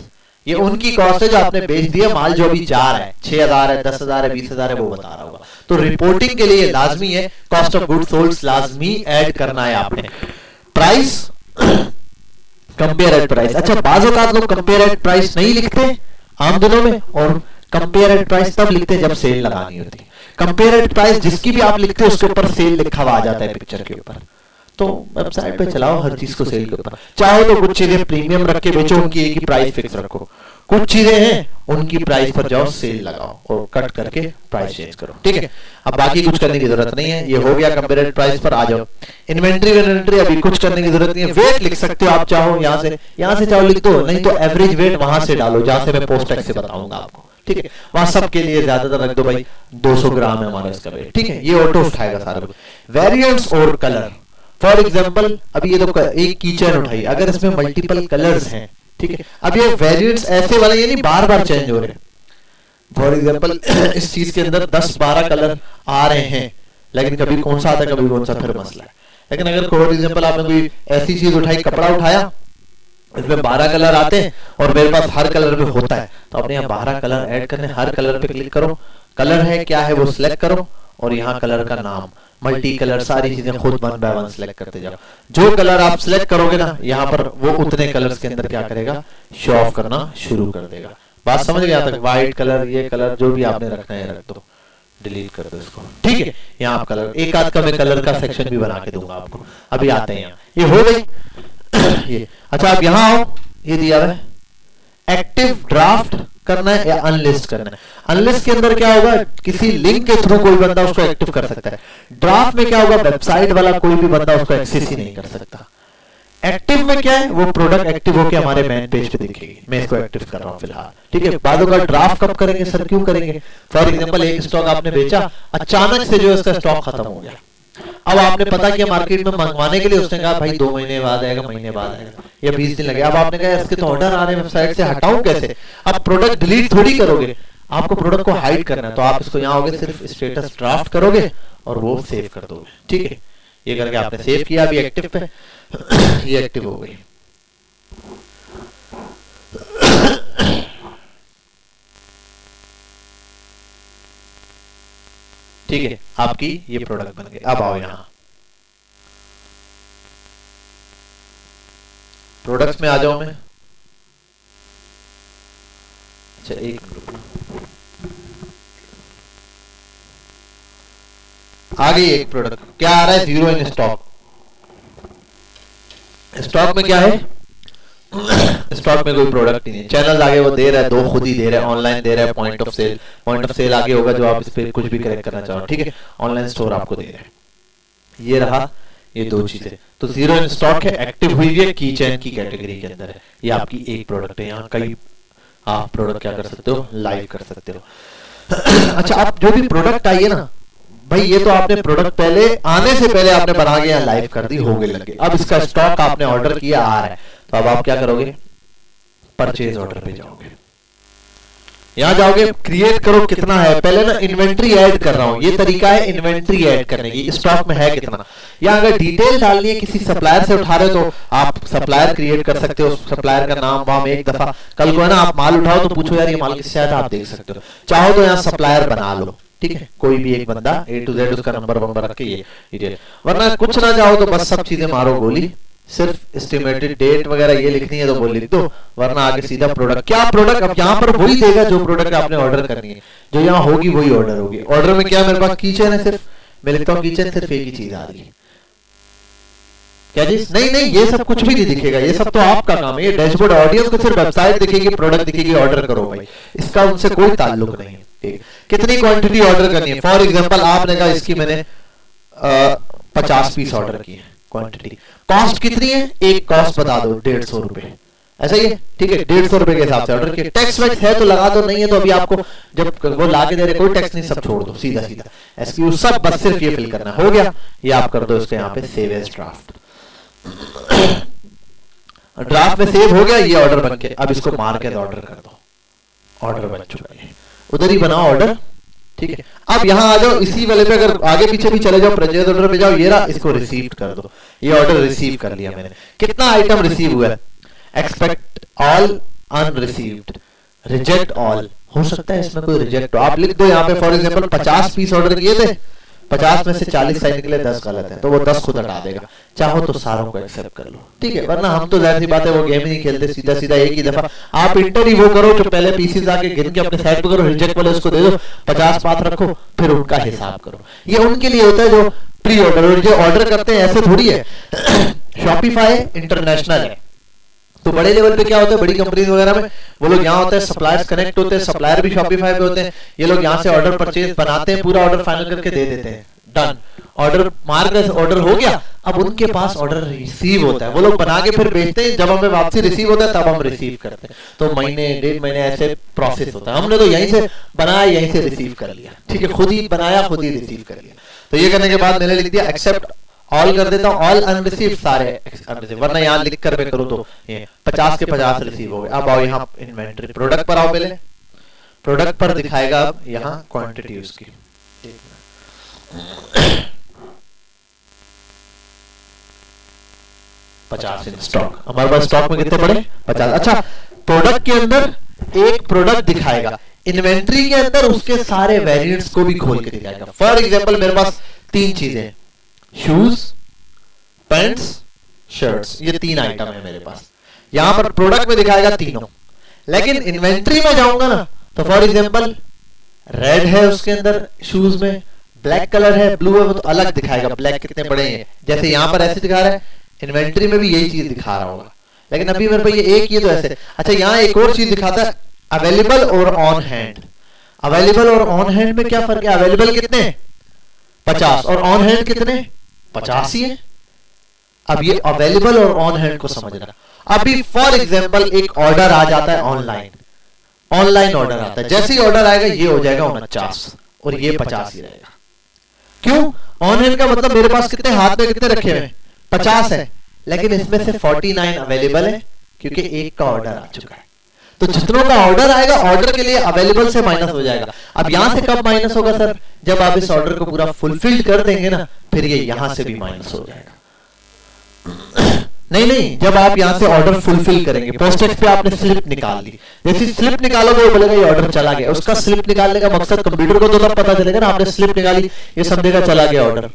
ये उनकी कॉस्ट है जो आपने बेच दिया, माल जो अभी जा रहा है, 6,000 है, 10,000 है, 20,000 है, वो बता रहा होगा। तो रिपोर्टिंग के लिए लाजमी है कॉस्ट ऑफ गुड्स सोल्ड लाजमी ऐड करना है आपने। Price, compare at price. अच्छा बाज़ औक़ात लोग कंपेयर एट प्राइस नहीं लिखते आम दिनों में, और कंपेयर एट प्राइस तब लिखते जब सेल लगानी होती है। कंपेयर एट प्राइस जिसकी भी आप लिखते हो उसके ऊपर सेल लिखा हुआ आ जाता है पिक्चर के ऊपर। तो वेबसाइट पे चलाओ हर चीज को सेल के ऊपर। चाहो तो कुछ चीजें प्रीमियम रख के बेचो, उनकी एक ही प्राइस फिक्स रखो। कुछ चीजें हैं उनकी प्राइस पर जाओ, सेल लगाओ और कट करके प्राइस चेंज करो। ठीक है, अब बाकी कुछ करने की जरूरत नहीं है। ये हो गया कंपेयर प्राइस पर। आ जाओ इन्वेंट्री अभी कुछ करने की जरूरत नहीं है। वेट लिख सकते हो आप, चाहो यहाँ से चाहो लिख दो, नहीं तो एवरेज वेट वहां से डालो जहां से मैं पोस्ट टैक्स से बताऊंगा आपको। ठीक है, वहां सबके लिए ज्यादातर रख दो भाई, 200 ग्राम है हमारा इसका वेट। ठीक है, ये ऑटो उठाएगा सारा कुछ। वेरिएंट्स और कलर, फॉर एग्जाम्पल अभी ये तो एक कीचेन उठाई, अगर इसमें मल्टीपल कलर्स हैं, ठीक है, अब ये वेरिएंट्स ऐसे वाले ये नहीं बार बार चेंज हो रहे। फॉर एग्जाम्पल इस चीज के अंदर 10-12 कलर आ रहे हैं, लेकिन कभी कौन सा आता है कभी कौन सा, फिर मसला है। लेकिन अगर फॉर एग्जाम्पल आपने कोई ऐसी चीज उठाई, कपड़ा उठाया, इसमें 12 कलर आते हैं और मेरे पास हर कलर पे होता है, तो अपने यहाँ 12 कलर ऐड करने, हर कलर पे क्लिक करो, कलर है क्या है वो सिलेक्ट करो और यहाँ कलर का नाम, मल्टी कलर, सारी चीजें खुद 1 बाय 1 सिलेक्ट करते जाओ। जो कलर आप सिलेक्ट करोगे ना यहाँ पर वो उतने कलर्स के अंदर क्या करेगा, शो ऑफ करना शुरू कर देगा। बात समझ गया तक? व्हाइट कलर, ये कलर जो भी आपने रखना है रख दो, डिलीट कर दो इसको, ठीक है। यहाँ आप कलर, एक आध का मैं कलर का सेक्शन भी बना के दूंगा आपको। अभी आते हैं यहाँ, ये हो गई ये। अच्छा आप यहाँ आओ, ये दिया हुआ है एक्टिव ड्राफ्ट करना है या अनलिस्ट करना है। अनलिस्ट के अंदर क्या होगा, किसी लिंक के थ्रू कोई बंदा उसको एक्टिव कर सकता है। ड्राफ्ट में क्या होगा, वेबसाइट वाला कोई भी बंदा उसको एक्सेस ही नहीं कर सकता। एक्टिव में क्या है, वो प्रोडक्ट एक्टिव होकर हमारे मेन पेज पे दिखेगी। मैं इसको एक्टिव कर रहा हूं फिलहाल, ठीक है। बाद में ड्राफ्ट कब करेंगे सर, क्यों करेंगे? फॉर एग्जांपल एक स्टॉक आपने बेचा, अचानक से जो इसका स्टॉक खत्म हो गया, अब आपने पता किया मार्केट में मंगवाने के लिए, उसने कहा भाई 2 महीने बाद आएगा, महीने बाद आएगा या 20 दिन लगे। अब आपने कहा इसके तो ऑर्डर आ रहे हैं वेबसाइट से, हटाऊं कैसे? अब प्रोडक्ट डिलीट थोड़ी करोगे, आपको प्रोडक्ट को हाइड करना है, तो आप इसको यहाँ होगे सिर्फ स्टेटस ड्राफ्ट करोगे और वो सेव कर दोगे, ठीक है। ये करके आपने सेव किया, अभी एक्टिव पे ये एक्टिव हो गई। ठीक है, आपकी ये प्रोडक्ट बन गई। अब आओ यहां प्रोडक्ट्स में आ जाओ मैं। अच्छा एक आ गई एक प्रोडक्ट, क्या आ रहा है, 0 इन स्टॉक। स्टॉक में क्या है, स्टॉक में कोई प्रोडक्ट ही नहीं। चैनल आगे वो दे रहा है, 2 खुद ही दे रहा है, ऑनलाइन दे रहा है, पॉइंट ऑफ सेल आगे होगा जो आप इस पे कुछ भी करेक्ट करना चाहो, ठीक है। ऑनलाइन स्टोर आपको दे रहा है। ये रहा, ये 2 चीजें। तो 0 इन स्टॉक है, एक्टिव हुई है, की चैन की कैटेगरी के अंदर है। ये आपकी एक प्रोडक्ट है, यहाँ कई आप प्रोडक्ट क्या कर सकते हो, लाइव कर सकते हो। अच्छा आप जो भी प्रोडक्ट आई है ना भाई, ये तो आपने प्रोडक्ट पहले आने से पहले आपने बना के यहाँ लाइव कर दी, हो गए लगे। अब इसका स्टॉक आपने ऑर्डर किया, आ रहा है, तो अब आप क्या करोगे, परचेज ऑर्डर पे जाओगे। यहां जाओगे, क्रिएट करो कितना है, पहले ना इन्वेंट्री ऐड कर रहा हूं, ये तरीका है इन्वेंट्री ऐड करने की, स्टॉक में है कितना। या अगर डिटेल डालनी है, किसी सप्लायर से उठा रहे हो तो आप सप्लायर क्रिएट कर सकते हो, सप्लायर का नाम वाम एक दफा, कल को है ना आप माल उठाओ तो पूछो यार ये माल किससे आया था, आप देख सकते हो। चाहो तो यहाँ सप्लायर बना लो, ठीक है, कोई भी एक बंदा A to Z उसका नंबर वंबर रख के ये डिटेल, वरना कुछ ना चाहो तो बस सब चीजें मारो गोली, सिर्फ एस्टिमेटेड डेट वगैरह ये लिखनी है तो वो लिख दो, वरना आगे सीधा प्रोडक्ट। क्या प्रोडक्ट, अब यहाँ पर वही देगा जो प्रोडक्ट आपने ऑर्डर करनी है, जो यहाँ होगी वही ऑर्डर होगी। ऑर्डर में क्या मेरे पास कीचेन है, सिर्फ मैं लिखता हूँ कीचेन, सिर्फ एक ही चीज आ रही है, क्या चीज, नहीं ये सब कुछ भी नहीं दिखेगा, ये सब तो आपका काम है। ये डैशबोर्ड ऑडियंस को सिर्फ वेबसाइट दिखेगी, प्रोडक्ट दिखेगी, ऑर्डर करो भाई, इसका उनसे कोई ताल्लुक नहीं है, ठीक। कितनी क्वांटिटी ऑर्डर करनी है, फॉर एग्जांपल आपने कहा इसकी मैंने 50 पीस ऑर्डर की है, क्वांटिटी, कॉस्ट कितनी है, एक कॉस्ट बता दो 150 रुपए, ऐसा ही है, ठीक है। 150 रुपए के हिसाब से ऑर्डर किया। टैक्स वैक्स है तो लगा दो, नहीं है तो अभी आपको जब वो लाके दे रहे कोई टैक्स नहीं, सब छोड़ दो, सीधा सीधा एसक्यू सब, बस सिर्फ ये फिल करना, हो गया। ये आप कर दो इसको यहाँ पे सेव एज ड्राफ्ट, ड्राफ्ट में सेव हो गया ये ऑर्डर बन के। अब इसको मार के ऑर्डर कर दो, ऑर्डर बन चुका है, उधर ही बनाओ ऑर्डर, ठीक है। अब यहाँ आ जाओ, इसी वाले पे अगर आगे पीछे भी चले जाओ, परचेज ऑर्डर पे जाओ, ये रहा, इसको रिसीव कर दो। ये ऑर्डर रिसीव कर लिया मैंने। कितना आइटम रिसीव हुआ है, एक्सपेक्ट ऑल, अनरिसीव्ड, रिजेक्ट ऑल, हो सकता है इसमें कोई रिजेक्ट हो, आप लिख दो यहाँ पे। फॉर एग्जांपल 50 पीस ऑर्डर किए थे, 50 में से 40 सही निकले, 10 गलत है, तो वो 10 खुद हटा देगा। चाहो तो सारों को एक्सेप्ट कर लो, ठीक है, वरना हम तो जाहिर सी बात है वो गेम ही नहीं खेलते, सीधा सीधा एक ही दफा आप इंटर ही वो करो जो पहले पीसीज आके गिन के अपने साइड पे करो, रिजेक्ट वाले उसको दे दो, 50 पास रखो, फिर उनका हिसाब करो। ये उनके लिए होता है जो प्री ऑर्डर, और जो ऑर्डर करते हैं ऐसे थोड़ी है। शॉपिफाई इंटरनेशनल है, तो बड़े लेवल पे क्या होता है, बड़ी कंपनीज वगैरह में वो लोग यहाँ होते हैं, सप्लायर्स कनेक्ट होते हैं, सप्लायर भी शॉपिफाई पे होते हैं, ये लोग यहाँ से ऑर्डर परचेज बनाते हैं, पूरा ऑर्डर फाइनल करके दे देते हैं, डन, ऑर्डर मार कर ऑर्डर हो गया। अब उनके पास ऑर्डर रिसीव होता है, वो लोग बना के फिर बेचते हैं, जब हमें वापसी रिसीव होता है तब हम रिसीव करते हैं, तो महीने 1.5 महीने ऐसे प्रोसेस होता है। हमने तो यहीं से बनाया, यहीं से रिसीव कर लिया, ठीक है, खुद ही बनाया, खुद ही रिसीव कर लिया। तो ये करने के बाद मैंने लिख दिया एक्सेप्ट ऑल कर देता हूँ, ऑल अनरिसीव सारे अनरिसीव, वरना यहाँ लिख कर मैं करूँ तो ये 50 के 50 रिसीव हो गए। अब आओ यहाँ इन्वेंटरी, प्रोडक्ट पर आओ, पहले प्रोडक्ट पर दिखाएगा अब यहाँ क्वांटिटी उसकी, 50 इन स्टॉक, हमारे पास स्टॉक में कितने पड़े, 50। अच्छा प्रोडक्ट के अंदर एक प्रोडक्ट दिखाएगा, इन्वेंट्री के अंदर उसके सारे वेरिएंट्स को भी खोल के दिखाएगा। फॉर एग्जांपल मेरे पास 3 चीजें हैं, शूज, पैंट्स, शर्ट्स, ये 3 आइटम है मेरे पास। यहां पर प्रोडक्ट में दिखाएगा तीनों, लेकिन इन्वेंट्री में जाऊंगा ना तो फॉर एग्जांपल रेड है उसके अंदर शूज में, ब्लैक कलर है, ब्लू है, वो तो अलग दिखाएगा ब्लैक कितने बड़े हैं, जैसे यहां पर ऐसे दिखा रहा है, इन्वेंट्री में भी यही चीज दिखा रहा होगा, लेकिन अभी मेरे पास ये एक, ये तो ऐसे। अच्छा यहाँ एक और चीज दिखाता है, अवेलेबल और ऑन हैंड। अवेलेबल और ऑन हैंड में क्या फर्क है? अवेलेबल कितने? 50 और ऑन हैंड कितने? 50 ही है। अब ये अवेलेबल और ऑन हैंड को समझना। अभी फॉर एग्जांपल एक ऑर्डर आ जाता है ऑनलाइन, ऑनलाइन ऑर्डर आता है, जैसे ही ऑर्डर आएगा ये हो जाएगा 49 और ये 50 ही रहेगा। क्यों? ऑन हैंड का मतलब मेरे पास कितने हाथ में कितने रखे हुए? 50 है, लेकिन इसमें से 49 अवेलेबल है क्योंकि एक का ऑर्डर आ चुका है। तो जितनों का ऑर्डर आएगा ऑर्डर के लिए अवेलेबल से माइनस हो जाएगा। अब यहां से कब माइनस होगा सर? जब आप इस ऑर्डर को पूरा फुलफिल्ड कर देंगे ना, फिर ये यहां से भी माइनस हो जाएगा। नहीं, जब आप यहां से ऑर्डर फुलफिल करेंगे, पोस्टेज पे आपने स्लिप निकाल ली, जैसे स्लिप निकालोगे वो बोलेगा ये ऑर्डर चला गया। उसका स्लिप निकालने का मकसद कंप्यूटर को तो तब पता चलेगा ना, आपने स्लिप निकाली, ये समझेगा चला गया ऑर्डर।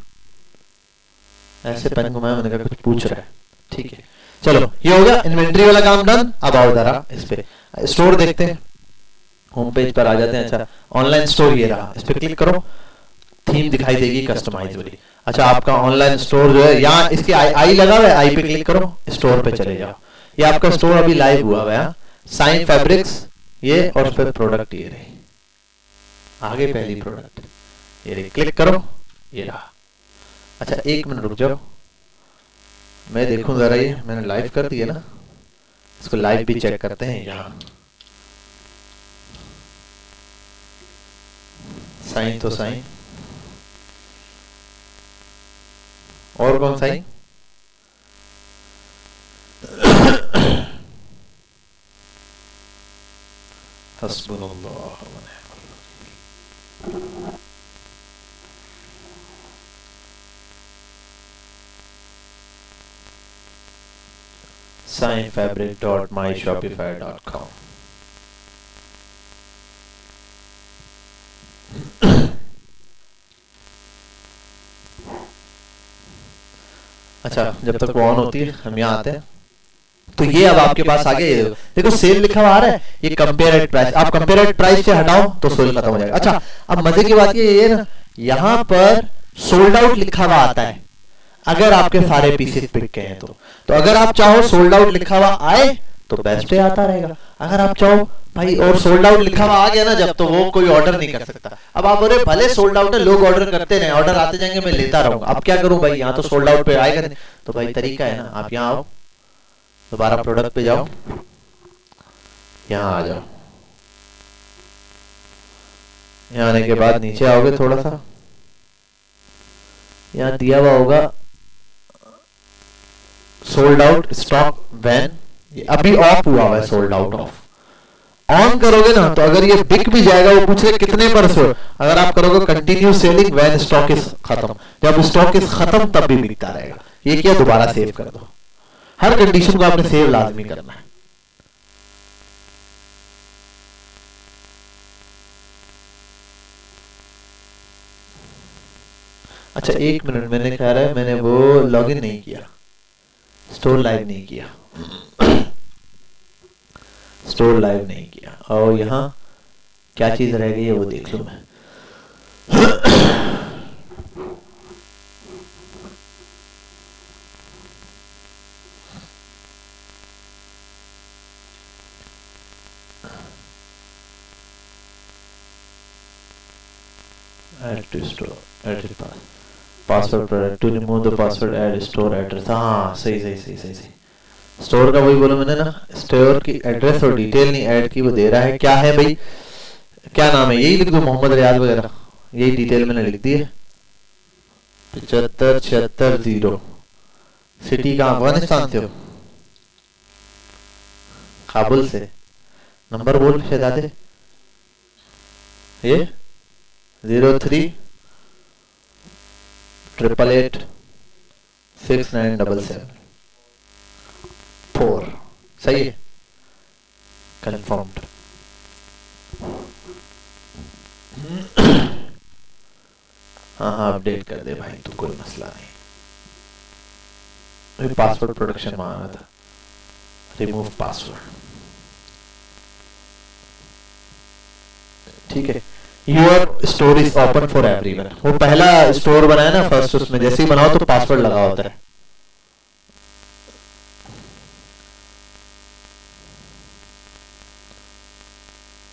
ऐसे पेन घुमाया, मैंने कहा कुछ पूछ रहा है, ठीक है। चलो ये हो गया इन्वेंट्री वाला काम डन। अब आओ जरा इस पे स्टोर देखते हैं, होम पेज पर आ जाते हैं। अच्छा ऑनलाइन स्टोर ये रहा, इस पे क्लिक करो, थीम दिखाई देगी कस्टमाइज वाली। अच्छा आपका ऑनलाइन स्टोर जो है, यहाँ इसके आई लगा हुआ है, आई पे क्लिक करो, स्टोर पे चले जाओ। ये आपका स्टोर अभी लाइव हुआ है, साइन फैब्रिक्स ये, और फिर प्रोडक्ट ये रही, आगे पहली प्रोडक्ट ये रही, क्लिक करो, ये रहा। अच्छा 1 मिनट रुक जाओ, मैं देखूं जरा, ये मैंने लाइव कर दिया ना, इसको लाइव भी चेक करते हैं। यहाँ साइन तो साइन, और कौन साइन? हस्बुनल्लाह व निअमल वकील। signfabric.myshopify.com। अच्छा जब तक वो ऑन होती है हम यहाँ आते हैं, तो ये अब आपके पास आ गया, देखो सेल लिखा हुआ आ रहा है, ये कंपेयर एट प्राइस। आप कंपेयर एट प्राइस से हटाओ तो सेल खत्म हो जाएगा। अच्छा अब मजे की बात ये ना, यहाँ पर सोल्ड आउट लिखा हुआ आता है अगर आपके सारे पीसेस बिक गए हैं तो अगर आप चाहो सोल्ड आउट लिखा हुआ आए तो बेस्ट डे आता रहेगा। अगर आप चाहो भाई और सोल्ड आउट लिखा हुआ आ गया ना जब, तो वो कोई ऑर्डर नहीं कर सकता। अब आप बोले भले सोल्ड आउट है, लोग ऑर्डर करते रहे, ऑर्डर आते जाएंगे, मैं लेता रहूंगा, अब क्या करूं भाई, यहाँ तो सोल्ड आउट पे आएगा नहीं। तो भाई तरीका है ना, आप यहाँ आओ, दोबारा प्रोडक्ट पे जाओ, यहाँ आ जाओ, यहाँ आने के बाद नीचे आओगे थोड़ा सा, यहाँ दिया हुआ होगा सोल्ड आउट स्टॉक वैन, अभी ऑफ हुआ है सोल्ड आउट ऑफ। ऑन करोगे ना तो अगर ये बिक भी जाएगा, वो पूछ रहे कितने पर से, अगर आप करोगे continue selling when stock is खत्म, जब स्टॉक इज खत्म तब भी बिकता रहेगा। ये क्या, दोबारा सेव कर दो, हर कंडीशन को आपने सेव लाजमी करना है। अच्छा 1 मिनट, मैंने कह रहा है मैंने वो लॉगिन नहीं किया, स्टोर लाइव नहीं किया, स्टोर लाइव नहीं किया, और यहाँ क्या चीज रह गई है वो देख लूं मैं। Add to store, add to password product to remove the password, add store address। हाँ सही। स्टोर का वही बोला मैंने ना, स्टोर की एड्रेस और डिटेल नहीं ऐड की, वो दे रहा है क्या है भाई, क्या नाम है, यही लिख दो मोहम्मद रियाज वगैरह, यही डिटेल मैंने लिख दी है। 7576 सिटी का अफगानिस्तान से हो, काबुल से, नंबर बोल शहजादे, ये 0388869774 सही है, कंफर्म्ड। हाँ हाँ अपडेट कर दे भाई, तो कोई मसला नहीं। पासवर्ड प्रोटेक्शन मांगा था, रिमूव पासवर्ड, ठीक है। Your store is open for everyone, वो पहला स्टोर बनाया ना फर्स्ट, उसमें जैसे ही बनाओ तो पासवर्ड लगा होता है।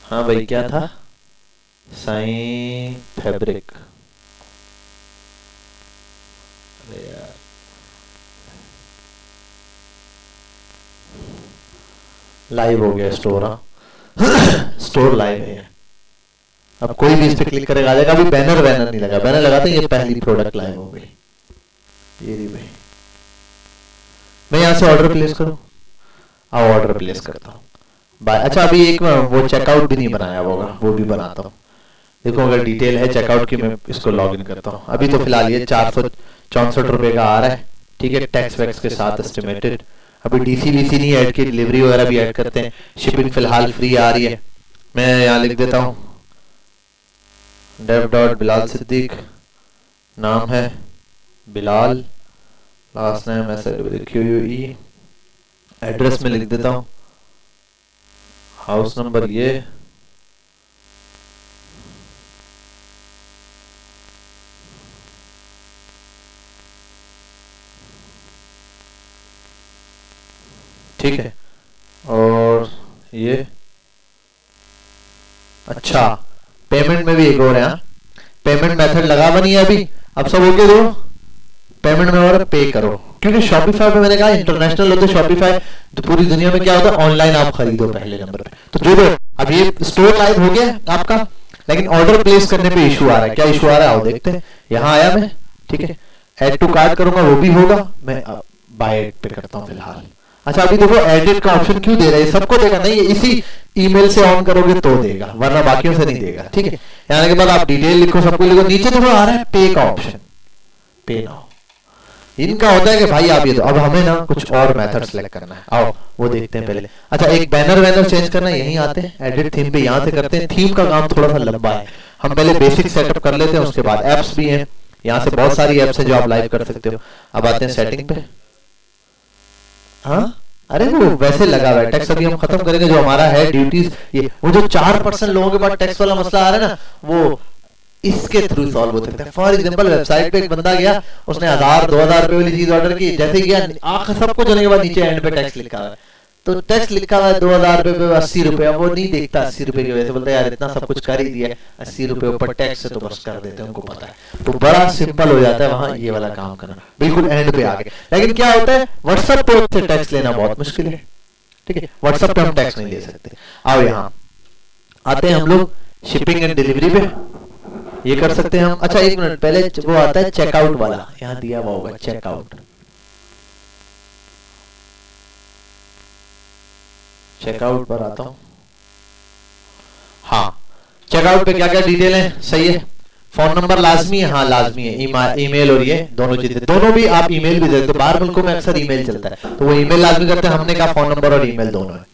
हाँ भाई क्या था, साइन फैब्रिक, अरे यार लाइव हो गया स्टोर। हाँ स्टोर लाइव है, अब कोई भी इस पे क्लिक करेगा आ जाएगा। अभी बैनर बैनर नहीं लगा, बैनर लगाते ये पहली प्रोडक्ट लाइव हो गई। ये रही भाई, मैं यहाँ से ऑर्डर प्लेस करूँ, आओ ऑर्डर प्लेस करता हूँ। अच्छा अभी एक वो चेकआउट भी नहीं बनाया होगा, वो भी बनाता हूँ। देखो अगर डिटेल है चेकआउट की, मैं इसको लॉग इन करता हूँ। अभी तो फिलहाल ये 464 रुपए का आ रहा है, ठीक है, टैक्स वैक्स के साथ एस्टिमेटेड। अभी डीसी वीसी नहीं ऐड की, डिलीवरी वगैरह भी ऐड करते हैं। शिपिंग फिलहाल फ्री आ रही है। मैं यहाँ लिख देता हूँ डेव डॉट बिलाल सिद्दीक, नाम है Bilal, last name SLQUE, address में लिख देता हूँ, हाउस नंबर ये, ठीक है, और ये अच्छा पेमेंट में भी एक और है, पेमेंट मेथड लगा बनी है अभी, अब सब होके दो पेमेंट में और पे करो, क्योंकि शॉपिफाई पे मैंने कहा इंटरनेशनल होते शॉपिफाई, तो पूरी दुनिया में क्या होता है ऑनलाइन आप खरीदो पहले नंबर पे। तो जो दो अब ये स्टोर लाइव हो गया आपका, लेकिन ऑर्डर प्लेस करने पे इशू आ रहा है। क्या इशू आ रहा है आओ देखते हैं। यहाँ आया मैं, ठीक है, ऐड टू कार्ट करूंगा वो भी होगा, मैं बाय एड पे करता हूँ फिलहाल। अच्छा अभी देखो एडिट का ऑप्शन क्यों दे रहा है, सबको देगा नहीं, इसी ईमेल से ऑन करोगे तो देगा, वरना बाकियों से नहीं देगा, ठीक है। आने के बाद आप डिटेल लिखो, सबको लिखो, नीचे देखो आ रहा है पे का ऑप्शन, पे नाउ। इनका होता है कि भाई आप ये दो, अब हमें ना कुछ और मेथड सेलेक्ट करना है, आओ वो देखते हैं पहले। अच्छा एक बैनर वैनर चेंज करना है, यहीं आते हैं एडिट थीम पे, यहाँ से करते हैं। थीम का काम थोड़ा सा लंबा है, हम पहले बेसिक सेटअप कर लेते हैं, उसके बाद एप्स भी हैं, यहाँ से बहुत सारी एप्स है जो आप लाइव कर सकते हो। अब आते हैं सेटिंग पे, हाँ अरे वो वैसे लगा हुआ है टैक्स, अभी हम खत्म करेंगे जो हमारा है ड्यूटीज। ये वो जो 4% लोगों के पास टैक्स वाला मसला आ रहा है ना, वो इसके थ्रू सॉल्व हो सकता है। फॉर एग्जांपल वेबसाइट पे एक बंदा गया, उसने 1000-2000 रुपए वाली चीज ऑर्डर की, जैसे गया आखिर सबको जाने के बाद नीचे एंड पे टैक्स लिखा हुआ है, तो टैक्स लिखा हुआ है 2000 रुपए पे 80 रुपए, वो नहीं देखता 80 रुपए की वजह से, बोलता है यार इतना सब कुछ कर ही दिया है, 80 रुपए ऊपर टैक्स है तो बस कर देते हैं, उनको पता है। तो बड़ा सिंपल हो जाता है वहां ये वाला काम करना, बिल्कुल एंड पे आके। लेकिन क्या होता है व्हाट्सएप पे टैक्स लेना बहुत मुश्किल है, ठीक है, व्हाट्सएप पे हम टैक्स नहीं ले सकते। आओ यहाँ आते हैं हम लोग शिपिंग एंड डिलीवरी पे, ये कर सकते हैं हम। अच्छा एक मिनट पहले वो आता है चेकआउट वाला, यहाँ दिया हुआ होगा चेकआउट, चेकआउट पर आता हूँ। हाँ चेकआउट पे क्या क्या डिटेल है, सही है, फोन नंबर लाजमी है, हाँ लाजमी है, ईमेल और ये दोनों चीजें, दोनों भी आप ईमेल भी देते हो, बाहर मुल्कों में अक्सर ईमेल चलता है तो वो ईमेल लाजमी करते हैं, हमने कहा फोन नंबर और ईमेल दोनों है।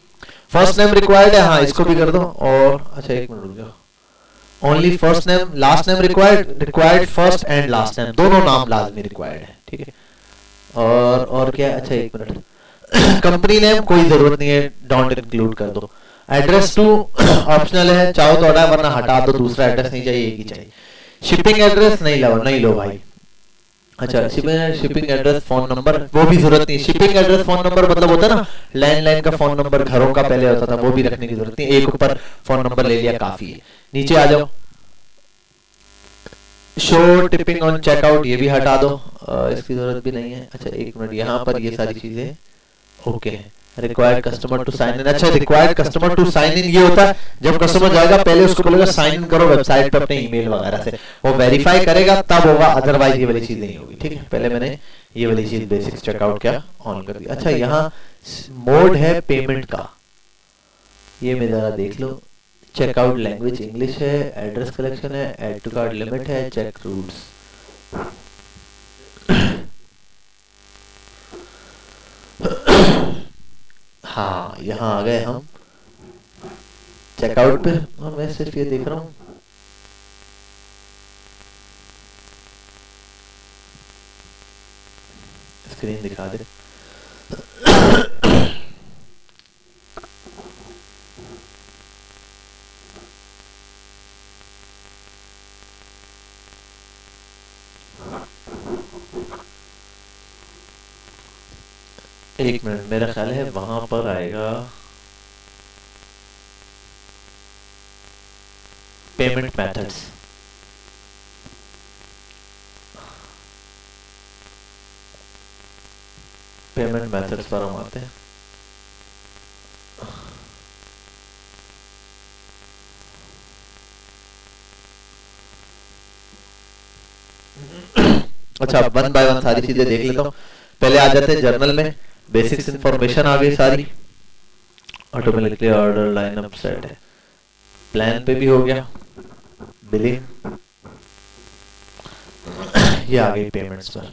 फर्स्ट नेम रिक्वायर्ड है, हाँ इसको भी कर दो, और अच्छा एक मिनट रुक जाओ, only first name last name required first and last name दोनों नाम लाजमी रिक्वायर्ड है, ठीक है। और क्या, अच्छा एक मिनट कंपनी नेम कोई जरूरत नहीं है, डोंट इंक्लूड कर दो। एड्रेस टू ऑप्शनल है, चाहो तो हटा वरना हटा दो, दूसरा एड्रेस नहीं चाहिए, एक ही चाहिए। शिपिंग एड्रेस नहीं लो भाई। अच्छा शिपिंग एड्रेस फोन नंबर वो भी जरूरत नहीं, शिपिंग एड्रेस फोन नंबर मतलब होता है ना लैंडलाइन का फोन नंबर घरों का पहले होता था, वो भी रखने की जरूरत नहीं, एक ऊपर फोन नंबर ले लिया काफी है। नीचे आ जाओ, शो टिपिंग ऑन चेकआउट ये भी हटा दो, इसकी जरूरत भी नहीं है। अच्छा एक मिनट, यहाँ पर ये सारी चीजें ओके है। Required customer to sign in, अच्छा required customer to sign in ये होता है जब कस्टमर जाएगा पहले उसको बोलेगा साइन इन करो वेबसाइट पे अपने ईमेल वगैरह से, वो वेरीफाई करेगा तब होगा, अदरवाइज ये वाली चीज नहीं होगी, ठीक है। पहले मैंने ये वाली चीज बेसिक चेकआउट क्या ऑन कर दिया। अच्छा यहाँ मोड है पेमेंट का, ये मैं जरा देख लो, चेकआउट लैंग्वेज इंग्लिश है, एड्रेस कलेक्शन है, ऐड टू कार्ट लिमिट है, चेक रूल्स। हाँ यहाँ आ गए हम चेकआउट पे, मैं सिर्फ ये देख रहा हूँ स्क्रीन दिखा दे। एक मिनट, मेरा ख्याल है वहां पर आएगा पेमेंट मेथड्स। पेमेंट मेथड्स पर हम आते हैं। अच्छा, वन बाय वन सारी चीजें देख लेता हूँ। पहले आ जाते हैं जर्नल में, बेसिक्स इंफॉर्मेशन आ गई सारी, ऑटोमेटिकली ऑर्डर लाइनअप सेट है, प्लान पे भी हो गया, बिलिंग, ये आ गई पेमेंट्स पर।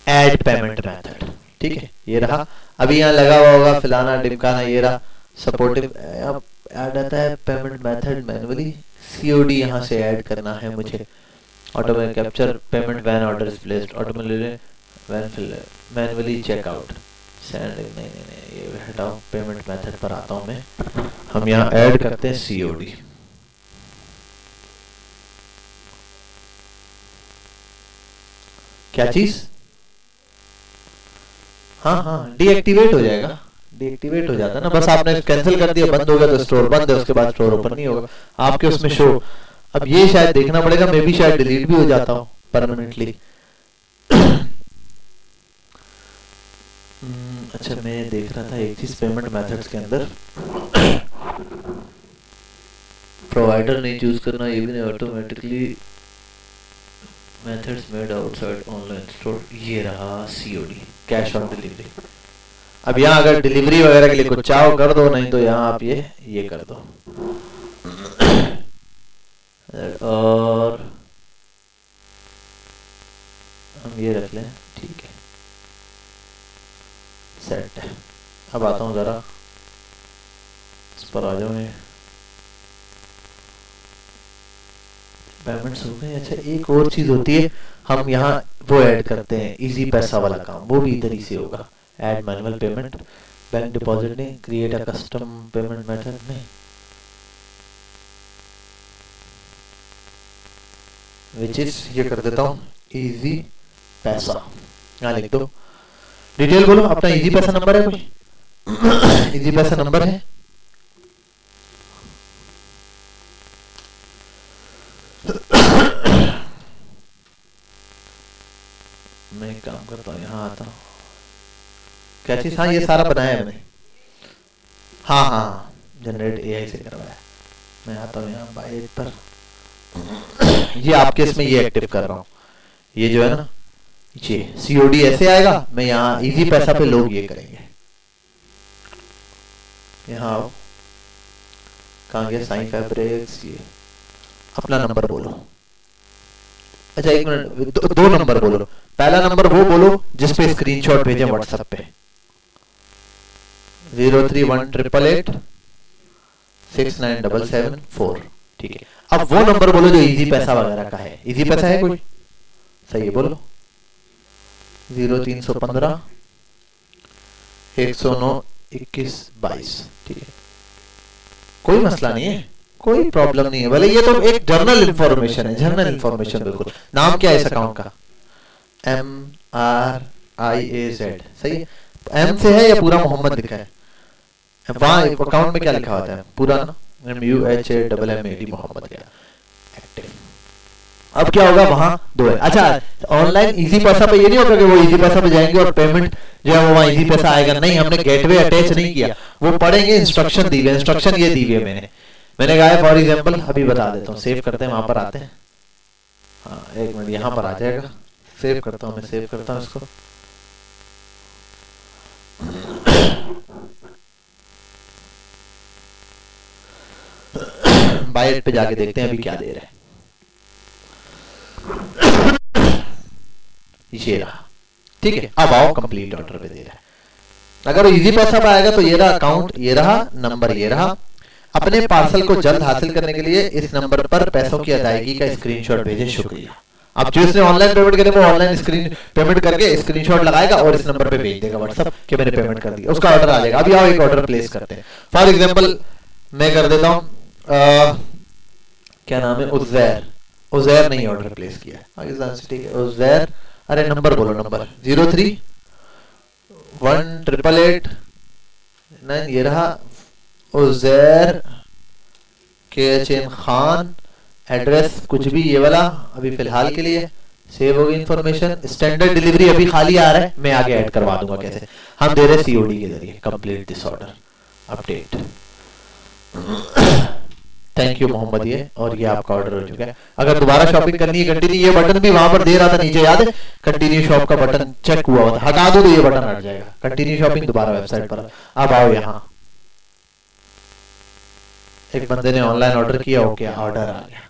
ऐड पेमेंट मेथड, ठीक है, ये रहा। अभी यहाँ लगा हुआ होगा फिलाना डिमकाना, ये रहा सपोर्टिव। ऐड आता है पेमेंट मेथड मैनुअली, सीओडी यहाँ से ऐड करना है मुझे। Automatic capture payment when order is placed, automatically when manually checkout send. नहीं, ये हटाओ, पेमेंट मेथड पर आता हूँ मैं। हम यहाँ ऐड करते हैं सीओडी। क्या चीज? हाँ, डीएक्टिवेट हो जाएगा, डीएक्टिवेट हो जाता है ना, बस आपने कैंसिल कर दिया, बंद हो गया तो स्टोर बंद है, उसके बाद स्टोर ओपन नहीं होगा आपके उसमें शो। अब ये शायद देखना पड़ेगा, मैं भी शायद डिलीट भी हो जाता हूँ परमानेंटली। अच्छा, मैं देख रहा था एक चीज पेमेंट मेथड्स के अंदर, प्रोवाइडर नहीं चूज करना, ये भी नहीं, automatically methods made outside online store. ये रहा सीओडी, कैश ऑन डिलीवरी। अब यहाँ अगर डिलीवरी वगैरह के लिए कुछ चाहो कर दो, नहीं तो यहाँ आप ये कर दो। और हम ये रख लें, ठीक है, सेट है। अब आता हूँ जरा इस पर आ जाओ, पेमेंट्स हो गए। अच्छा, एक और चीज होती है, हम यहाँ वो ऐड करते हैं इजी पैसा वाला काम, वो भी इधर ही से होगा। Add manual payment, bank deposit नहीं, create a custom payment method नहीं, विच इज ये कर देता हूँ इजी पैसा। यहाँ लिख दो, डिटेल बोलो अपना। इजी पैसा नंबर है कोई? इजी पैसा नंबर है? मैं एक काम करता हूँ, यहाँ आता हूँ, क्या चीज? हाँ, ये सारा बनाया है मैंने। हाँ, जनरेट एआई से करवाया। मैं आता हूँ यहाँ बाइट पर, ये आपके इसमें ये एक्टिव कर रहा हूँ। ये जो है ना, ये सीओडी ऐसे आएगा, मैं यहाँ इजी पैसा पे लोग ये करेंगे। यहाँ आओ, कहाँ गया साइन फैब्रिक्स, ये अपना नंबर बोलो। अच्छा, एक मिनट, दो नंबर बोलो। पहला नंबर वो बोलो जिसपे स्क्रीनशॉट भेजें व्हाट्सएप पे, 03188697774, ठीक है। अब वो नंबर बोलो जो इजी पैसा वगैरह का है। इजी पैसा है कोई? सही है, बोलो। 0315 109 2122, ठीक है, कोई मसला नहीं है, कोई प्रॉब्लम नहीं है। भले ये तो एक जर्नल इंफॉर्मेशन है, जर्नल इंफॉर्मेशन बिल्कुल। नाम क्या है इस अकाउंट का? MRIAZ, सही है। एम से है या पूरा मोहम्मद लिखा है? वहाँ अकाउंट में क्या लिखा होता है पूरा ना? MUHAMMAD मोहम्मद गया एक्टिव। अब क्या होगा, वहां दो है। अच्छा, ऑनलाइन इजी पैसा पे ये नहीं होगा कि वो इजी पैसा पे जाएंगे और पेमेंट जो है वो वहाँ इजी पैसा आएगा, नहीं, हमने गेटवे अटैच नहीं किया। वो पढ़ेंगे, इंस्ट्रक्शन दी गई, इंस्ट्रक्शन ये दी गई मैंने कहा है फॉर एग्जांपल, अभी बता देता हूँ। सेव करते हैं, वहां पर आते हैं। हाँ, एक मिनट, यहाँ पर आ जाएगा। सेव करता हूँ, मैं सेव करता हूँ इसको। बाइट पे जाके देखते हैं अभी क्या दे रहा है। ये रहा, ठीक है। अब आओ कंप्लीट ऑर्डर पे दे रहा है। अगर इजी पैसा पे आएगा तो ये रहा अकाउंट, ये रहा नंबर, ये रहा। अपने पार्सल को जल्द हासिल करने के लिए इस नंबर पर पैसों की अदायगी का स्क्रीनशॉट भेजें, शुक्रिया। अब जो इसने ऑनलाइन पेमेंट करे वो ऑनलाइन स्क्रीन पेमेंट करके स्क्रीनशॉट लगाएगा और इस नंबर पे भेज देगा व्हाट्सएप कि मैंने पेमेंट कर दिया, उसका ऑर्डर आ जाएगा। अभी आओ एक ऑर्डर प्लेस करते हैं। फॉर एग्जांपल मैं कर देता हूँ क्या नाम है, उज़ैर। उज़ैर नहीं ऑर्डर प्लेस किया है पाकिस्तान से, ठीक है। उज़ैर, अरे नंबर बोलो, नंबर 03-18889, ये रहा उज़ैर KHN खान। एड्रेस कुछ भी ये वाला अभी फिलहाल के लिए सेव होगी इंफॉर्मेशन। स्टैंडर्ड डिलीवरी अभी खाली आ रहा है, मैं आगे ऐड करवा दूंगा कैसे। हम दे रहे हैं COD के जरिए। Complete this order, update. Thank you Mohammed, ये और ये आपका ऑर्डर हो चुका है। अगर दोबारा शॉपिंग करनी है कंटिन्यू, ये बटन भी वहां पर दे रहा था नीचे, याद है? कंटिन्यू शॉप का बटन चेक हुआ था, हटा दो तो ये बटन हट जाएगा। कंटिन्यू शॉपिंग दोबारा वेबसाइट पर। अब आओ यहाँ, एक बंदे ने ऑनलाइन ऑर्डर किया, ओके ऑर्डर आ गया,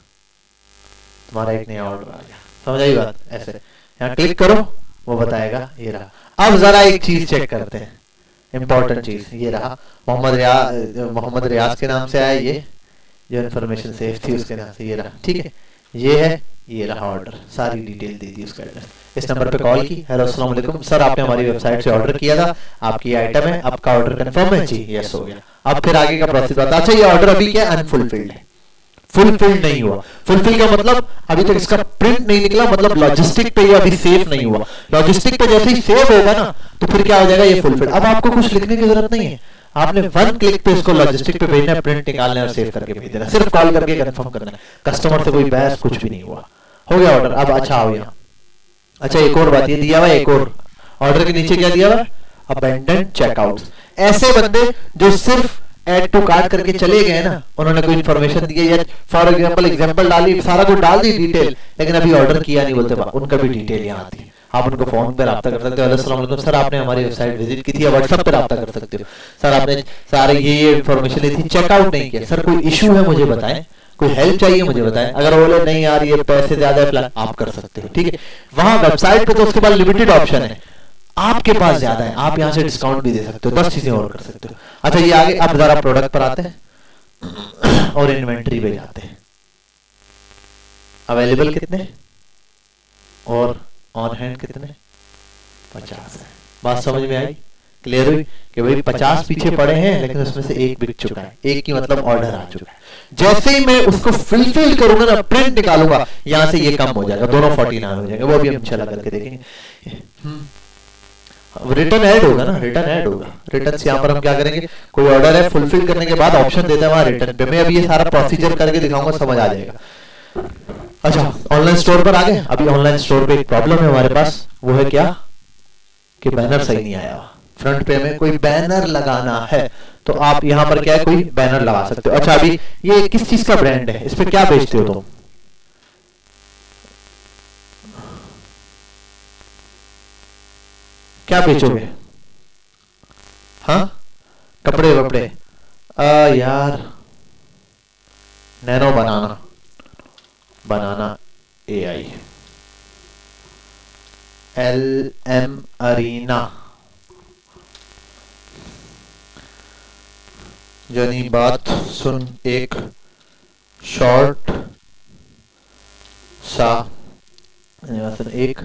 तुम्हारा एक नया ऑर्डर आ गया। समझ आई बात? ऐसे यहाँ क्लिक करो, वो बताएगा ये रहा। अब जरा एक चीज चेक करते हैं, इंपॉर्टेंट चीज, ये रहा मोहम्मद रियाज के नाम से आया ये, जो इन्फॉर्मेशन सेव थी उसके नाम से, ये रहा, ठीक है। ये है, ये रहा ऑर्डर, सारी डिटेल दे दी उसका एड्रेस। इस नंबर पे कॉल की, हेलो अस्सलाम वालेकुम सर, आपने हमारी वेबसाइट से ऑर्डर किया था, आपकी आइटम है, आपका ऑर्डर कंफर्म है? जी यस हो गया। अब फिर आगे का प्रोसेस बता। अच्छा ये ऑर्डर अभी क्या अनफुलफिल्ड है, फुलफिल्ड नहीं हुआ। फुलफिल का मतलब अभी तक इसका प्रिंट नहीं निकला, मतलब लॉजिस्टिक पे ये अभी सेव नहीं हुआ। लॉजिस्टिक पे जैसे ही सेव होगा ना तो फिर क्या हो जाएगा, ये फुलफिल्ड। अब आपको कुछ लिखने की जरूरत नहीं है, आपने वन क्लिक पे इसको लॉजिस्टिक पे भेजना है, प्रिंट निकालना है और सेव करके भेज देना, सिर्फ कॉल करके कंफर्म करना है। कस्टमर से कोई बहस कुछ भी नहीं हुआ, हो गया ऑर्डर। अब अच्छा हो गया। अच्छा एक और बात, ये दिया हुआ एक और ऑर्डर के नीचे क्या दिया हुआ, अबेंडन चेकआउट। ऐसे बंदे जो सिर्फ ऐड टू कार्ट करके चले गए ना, उन्होंने कोई इन्फॉर्मेशन दी है, फॉर एग्जांपल डाली, सारा कुछ डाल दी डिटेल, लेकिन अभी ऑर्डर किया नहीं बोलते, उनका भी डिटेल यहाँ आती है। आप उनको फोन पे राब्ता कर सकते हो, अस्सलाम वालेकुम सर आपने हमारी वेबसाइट विजिट की थी, या व्हाट्सएप पे राब्ता कर सकते हो, सर आपने सारे ये इन्फॉर्मेशन ली थी, चेकआउट नहीं किया, सर कोई इशू है मुझे बताएं, कोई हेल्प चाहिए मुझे बताएं। अगर बोले नहीं यार ये पैसे ज्यादा है, आप कर सकते हो, ठीक है। वहां वेबसाइट पे तो उसके बाद लिमिटेड ऑप्शन है, आपके पास ज्यादा है, आप यहाँ से डिस्काउंट भी दे सकते हो, 10 चीजें और कर सकते हो। अच्छा ये आगे अब जरा प्रोडक्ट पर आते हैं और इन्वेंट्री पे जाते हैं। अवेलेबल कितने और ऑन हैंड कितने, 50 है। बात समझ में आई, क्लियर हुई कि भाई 50 पीछे पड़े हैं, लेकिन उसमें से एक बिक चुका है, एक की मतलब ऑर्डर आ चुका है। जैसे ही मैं उसको फुलफिल करूंगा ना, प्रिंट निकालूंगा, यहां से ये कम हो जाएगा, दोनों 49 हो जाएंगे, वो भी हम इंशाल्लाह करके देखेंगे। रिटर्न ऐड होगा ना, रिटर्न ऐड होगा। रिटर्न से यहाँ पर हम क्या करेंगे, कोई ऑर्डर है फुलफिल करने के बाद ऑप्शन देता है वहां रिटर्न पे, मैं अभी ये सारा प्रोसीजर करके दिखाऊंगा, समझ आ जाएगा। अच्छा ऑनलाइन स्टोर पर आ गए। अभी ऑनलाइन स्टोर पे एक प्रॉब्लम है हमारे पास, वो है क्या कि बैनर सही नहीं आया। फ्रंट पे में कोई बैनर लगाना है तो आप यहाँ पर क्या है, कोई बैनर लगा सकते हो। अच्छा अभी ये किस चीज का ब्रांड है, इस पे क्या बेचते हो तुम? क्या बेचोगे? हाँ कपड़े वपड़े, यार नैनो बनाना AI, LM अरीना, जानी बात सुन, एक शॉर्ट सा एक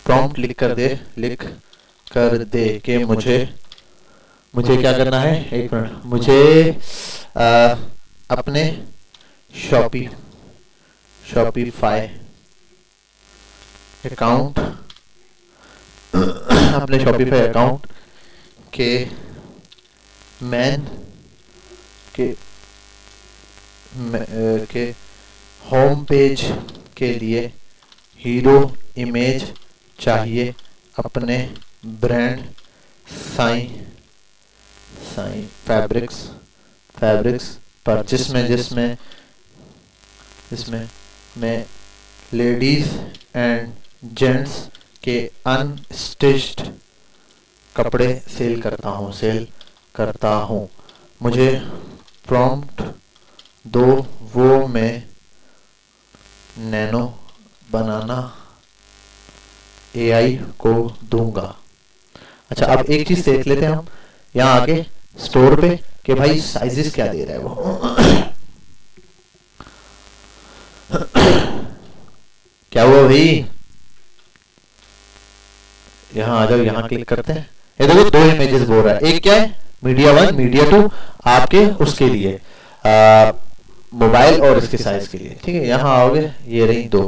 प्रॉम्प्ट लिख कर दे कि मुझे क्या करना है, एक मिनट, मुझे अपने शॉपिफाई अकाउंट के होम पेज के लिए हीरो इमेज चाहिए, अपने ब्रांड साइन फैब्रिक्स पर जिसमें मैं लेडीज एंड जेंट्स के अनस्टिच्ड कपड़े सेल करता हूँ। मुझे प्रॉम्प्ट दो, वो मैं नैनो बनाना AI को दूंगा। अच्छा अब एक चीज देख लेते हैं हम यहाँ आगे स्टोर पे कि भाई साइजेस क्या दे रहा है वो। क्या हुआ भाई, यहाँ आ जाओ, यहाँ क्लिक करते हैं। ये देखो दो इमेजेस बोल रहा है, एक क्या है मीडिया 1 मीडिया 2 आपके उसके लिए मोबाइल और इसके साइज के लिए, ठीक है। यहाँ आओगे, ये रही दो,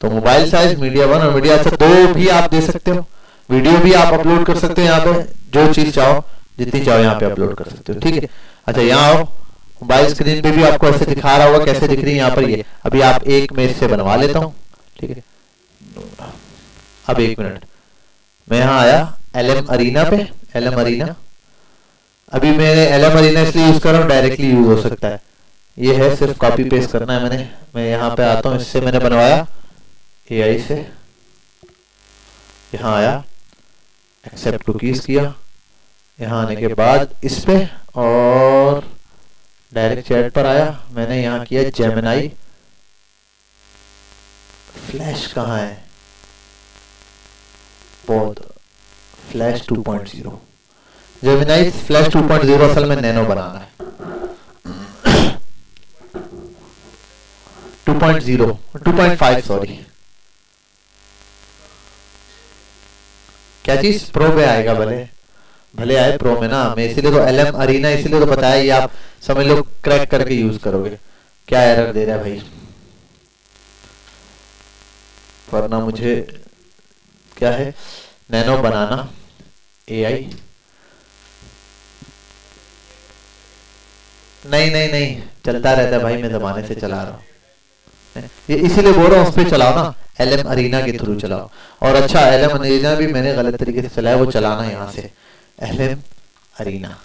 तो मोबाइल साइज मीडिया 1 और मीडिया, अच्छा दो भी आप दे सकते हो, वीडियो भी आप अपलोड कर सकते हो यहाँ पे, जो चीज चाहो जितनी चाहो यहाँ पे अपलोड कर सकते हो, ठीक है। अच्छा यहाँ आओ, मोबाइल स्क्रीन पे भी आपको ऐसे दिखा रहा होगा, कैसे दिख रही है यहाँ पर ये। अभी आप एक में इससे बनवा लेता हूँ, ठीक है। अब एक मिनट, मैं यहाँ आया LM अरीना पे, LM अरीना, अभी मैं LM अरीना इसलिए यूज कर रहा हूँ, डायरेक्टली यूज हो सकता है, ये है सिर्फ कॉपी पेस्ट करना है मैंने। मैं यहाँ पे आता हूँ, इससे मैंने बनवाया AI से, यहाँ आया, एक्सेप्ट कुकीज किया, यहाँ आने के बाद इस पे और डायरेक्ट चैट पर आया, मैंने यहाँ किया जेमिनाई फ्लैश, कहाँ है बहुत, फ्लैश 2.0, जेमिनाई फ्लैश 2.0 असल में नैनो बनाना है, 2.0 2.5 सॉरी, क्या चीज प्रो पे आएगा, भले भले आए प्रो में ना, मैं इसीलिए तो LM अरीना इसीलिए तो बताया, ये आप समझ लो क्रैक करके यूज करोगे। क्या एरर दे रहा है भाई, वरना मुझे क्या है, नैनो बनाना AI, नहीं नहीं नहीं चलता रहता है भाई, मैं जमाने से चला रहा हूँ, ये इसीलिए बोल रहा हूँ उस पर चलाओ ना, LM अरीना के थ्रू चलाओ। और अच्छा LM अरीना भी मैंने गलत तरीके से चलाया, वो चलाना यहाँ से LM अरीना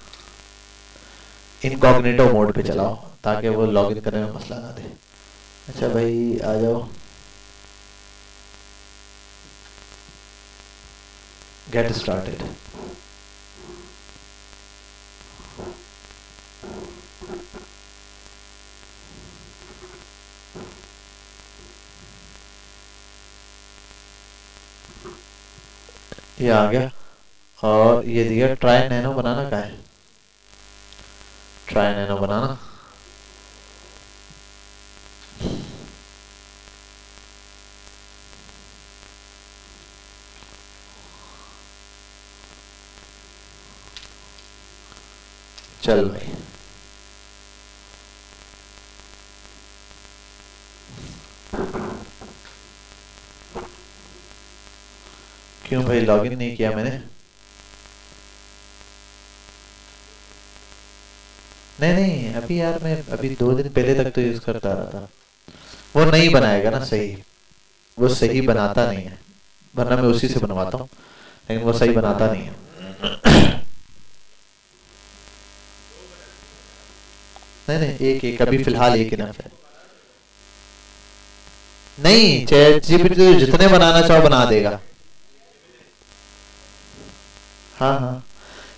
इनकॉग्निटो मोड पे चलाओ, ताकि वो लॉगिन करने में मसला ना दे। अच्छा भाई आ जाओ, गेट स्टार्टेड, ये आ गया, और ये दिया ट्राई नैनो बनाना, का है ट्राई नैनो बनाना, चल भाई क्यों भाई लॉगिन नहीं किया मैंने, नहीं नहीं अभी यार, मैं अभी 2 दिन पहले तक तो यूज करता रहा था, वो नहीं बनाएगा ना सही, वो सही बनाता नहीं है, वरना मैं उसी से बनवाता हूँ, लेकिन वो सही बनाता नहीं है। नहीं नहीं एक अभी फिलहाल एक इनफ है, नहीं चैट जीपीटी जितने बनाना चाहो बना देगा, हाँ हाँ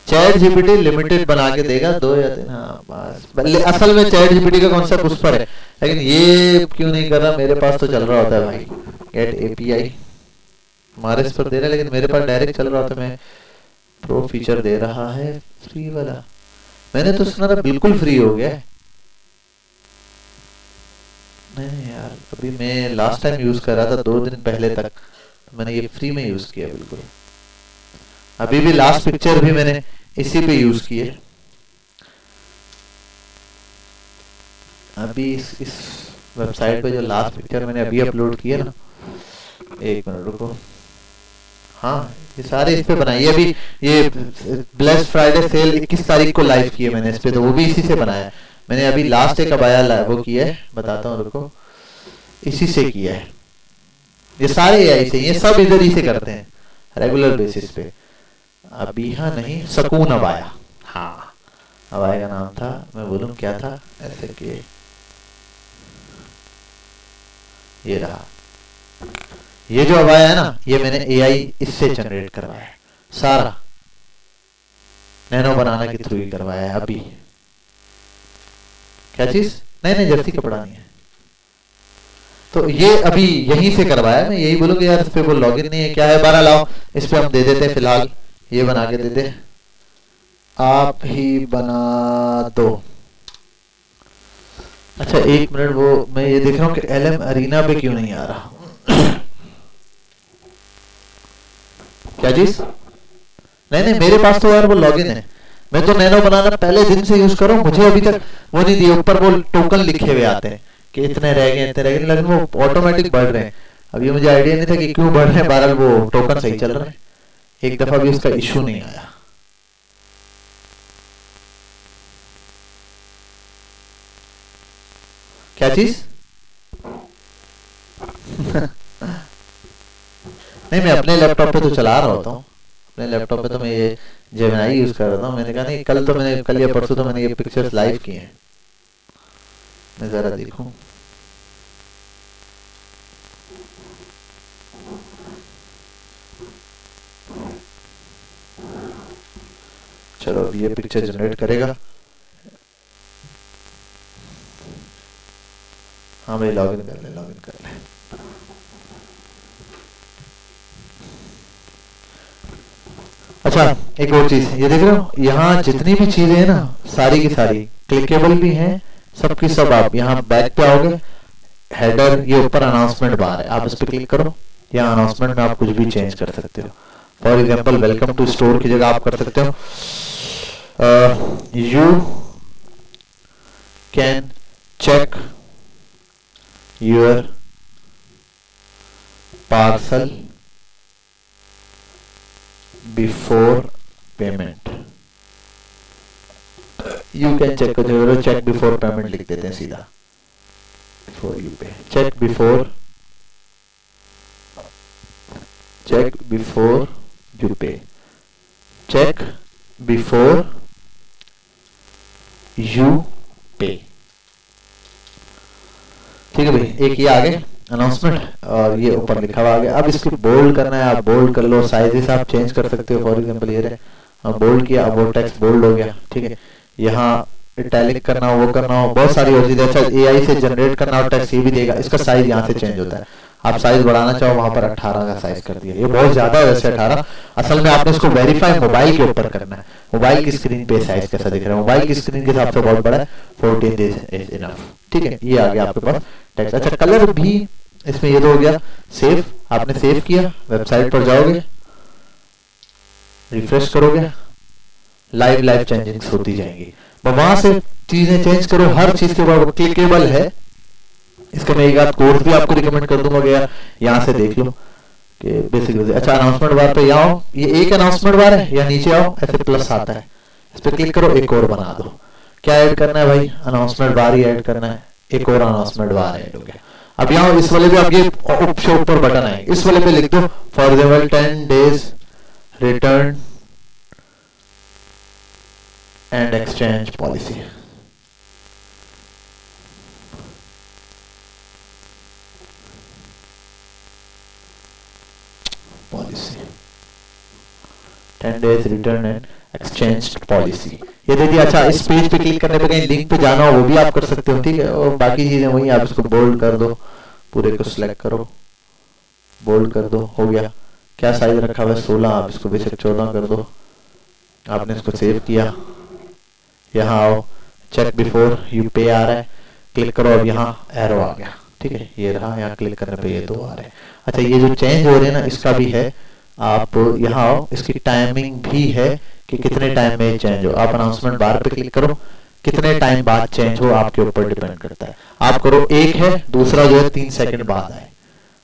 चैट जीपीटी लिमिटेड बना के देगा, 2 या 3, हाँ बस। असल में चैट जीपीटी का कॉन्सेप्ट उस पर है, लेकिन ये क्यों नहीं कर रहा, मेरे पास तो चल रहा होता है भाई, गेट API हमारे इस पर दे रहा है, लेकिन मेरे पास डायरेक्ट चल रहा होता है, मैं प्रो फीचर दे रहा है फ्री वाला, मैंने तो सुना था बिल्कुल फ्री हो गया है। नहीं यार अभी मैं लास्ट टाइम यूज कर रहा था 2 दिन पहले तक, मैंने ये फ्री में यूज किया बिल्कुल, अभी भी लास्ट पिक्चर भी मैंने इसी पे यूज किए, अभी इस वेबसाइट पे जो लास्ट पिक्चर मैंने अभी अपलोड किया ना, एक मिनट रुको, हाँ ये सारे इस पे बनाए, अभी ये ब्लेस्ड फ्राइडे सेल 21 तारीख को लाइव किए मैंने इस पे, तो वो भी इसी से बनाया मैंने, अभी लास्ट एक अबाया वो किया है, बताता हूँ रुको, इसी से किया है, ये सारे AI से, ये सब इधर ही से करते हैं रेगुलर बेसिस पे। अभी हाँ नहीं सकून अबाया, हाँ अबाया का नाम था, मैं बोलूँ क्या था ऐसे कि ये रहा, ये जो अबाया है ना, ये मैंने AI इससे जनरेट करवाया है सारा, नैनो बनाना के थ्रू ही करवाया है। अभी क्या चीज, नहीं नहीं जर्सी कपड़ा नहीं है, तो ये अभी यहीं से करवाया, मैं यही बोलूँगा यार इस पे वो लॉगिन नहीं है, क्या है 12 लाओ, इस पे हम दे देते हैं फिलहाल, ये बना के दे दे, आप ही बना दो। अच्छा एक मिनट, वो मैं ये देख रहा हूँ कि LM अरीना पे क्यों नहीं आ रहा, क्या चीज? नहीं नहीं, मेरे पास तो यार वो लॉगिन है, मैं तो नैनो बनाना पहले दिन से यूज कर रहा हूँ, मुझे अभी तक वो नहीं दिए, ऊपर वो टोकन लिखे हुए आते हैं कि इतने रह गए इतने रह गए, लेकिन वो ऑटोमेटिक बढ़ रहे हैं। अब ये मुझे आइडिया नहीं था कि क्यों बढ़ रहे हैं, बहरहाल वो टोकन सही चल रहा है, एक दफा भी उसका इशू नहीं आया। क्या चीज? नहीं, मैं अपने लैपटॉप पे तो चला रहा होता हूँ, अपने लैपटॉप पे तो मैं ये जेमिनी यूज कर रहा था। मैंने कहा नहीं, कल या परसों तो मैंने ये पिक्चर्स लाइव किए हैं, मैं जरा देखूं। चलो अब ये पिक्चर जनरेट करेगा। हाँ भाई, लॉगिन कर ले। अच्छा, एक और चीज, ये देख रहे हो, यहाँ जितनी भी चीजें हैं ना, सारी की सारी क्लिकेबल भी हैं, सब की सब। आप यहाँ बैक पे आओगे, हेडर, ये ऊपर अनाउंसमेंट बार है, आप इस पे क्लिक करो, यहाँ अनाउंसमेंट में आप कुछ भी चेंज कर सकते हो। For example welcome to store की जगह आप कर सकते हो you can check your parcel before payment. You can check before payment लिख देते हैं सीधा, before you pay, check before you pay, check before you pay. ठीक है भाई, एक ये आगे अनाउंसमेंट और ये ऊपर लिखा हुआ आ गया। अब इसको बोल्ड करना है, आप बोल्ड कर लो, साइजेस आप चेंज कर सकते हो। फॉर एग्जांपल ये रहे, बोल्ड किया, अब वो टेक्स्ट बोल्ड हो गया। ठीक है, यहाँ इटैलिक करना हो, वो करना हो, बहुत सारी होती है। अच्छा, एआई से जनरेट करना हो टेक्स्ट, ये भी देगा। इसका साइज यहाँ से चेंज होता है, आप साइज बढ़ाना चाहो वहां पर 18 का साइज कर दिया, ये बहुत ज्यादा है वैसे 18। असल में आपने इसको वेरीफाई मोबाइल के ऊपर करना है, मोबाइल की स्क्रीन पे साइज कैसा दिख रहा है, मोबाइल की स्क्रीन के हिसाब से बहुत बड़ा है, 14 इज इनफ। ठीक है, ये आ गया आपके पास टेक्स्ट। अच्छा, कलर भी इसमें ये तो हो गया सेव, आपने सेव किया, वेबसाइट पर जाओगे, रिफ्रेश करोगे, लाइव चेंजिंग्स होती जाएंगी, वहां से चीजें चेंज करो, हर चीज के ऊपर क्लिकेबल है। इसका मैं एक आध कोर्स भी आपको रिकमेंड कर दूंगा, गया यहाँ से देख लो कि बेसिक। अच्छा, अनाउंसमेंट बार पे यहाँ आओ, ये एक अनाउंसमेंट बार है, या नीचे आओ ऐसे प्लस आता है, इस पे क्लिक करो, एक और बना दो। क्या ऐड करना है भाई? अनाउंसमेंट बार ही ऐड करना है, एक और अनाउंसमेंट बार ऐड हो गया। अब यहाँ इस वाले पे अब ये ऊपर बटन है, इस वाले पे लिख दो for example 10 days return and exchange policy. Policy 10 days return and exchange policy, ये दे दिया। अच्छा, इस पेज पे क्लिक करने पे कहीं लिंक पे जाना हो वो भी आप कर सकते हो। ठीक है, और बाकी चीजें वही, आप इसको बोल्ड कर दो, पूरे को सिलेक्ट करो, बोल्ड कर दो, हो गया। क्या साइज रखा हुआ है? 16, आप इसको बेशक 14 कर दो। आपने इसको सेव किया, यहाँ आओ, चेक बिफोर यू पे आ रहा है, क्लिक करो, अब यहाँ एरो आ गया। ठीक है, ये रहा, यहाँ क्लिक करने पे ये 2 आ रहे हैं। अच्छा, ये जो चेंज हो रहे हैं ना, इसका भी है, आप यहाँ आओ, इसकी टाइमिंग भी है कि कितने टाइम में चेंज हो। आप अनाउंसमेंट बार पे क्लिक करो, कितने टाइम बाद चेंज हो आपके ऊपर डिपेंड करता है। आप करो एक है, दूसरा जो है 3 सेकंड बाद आए।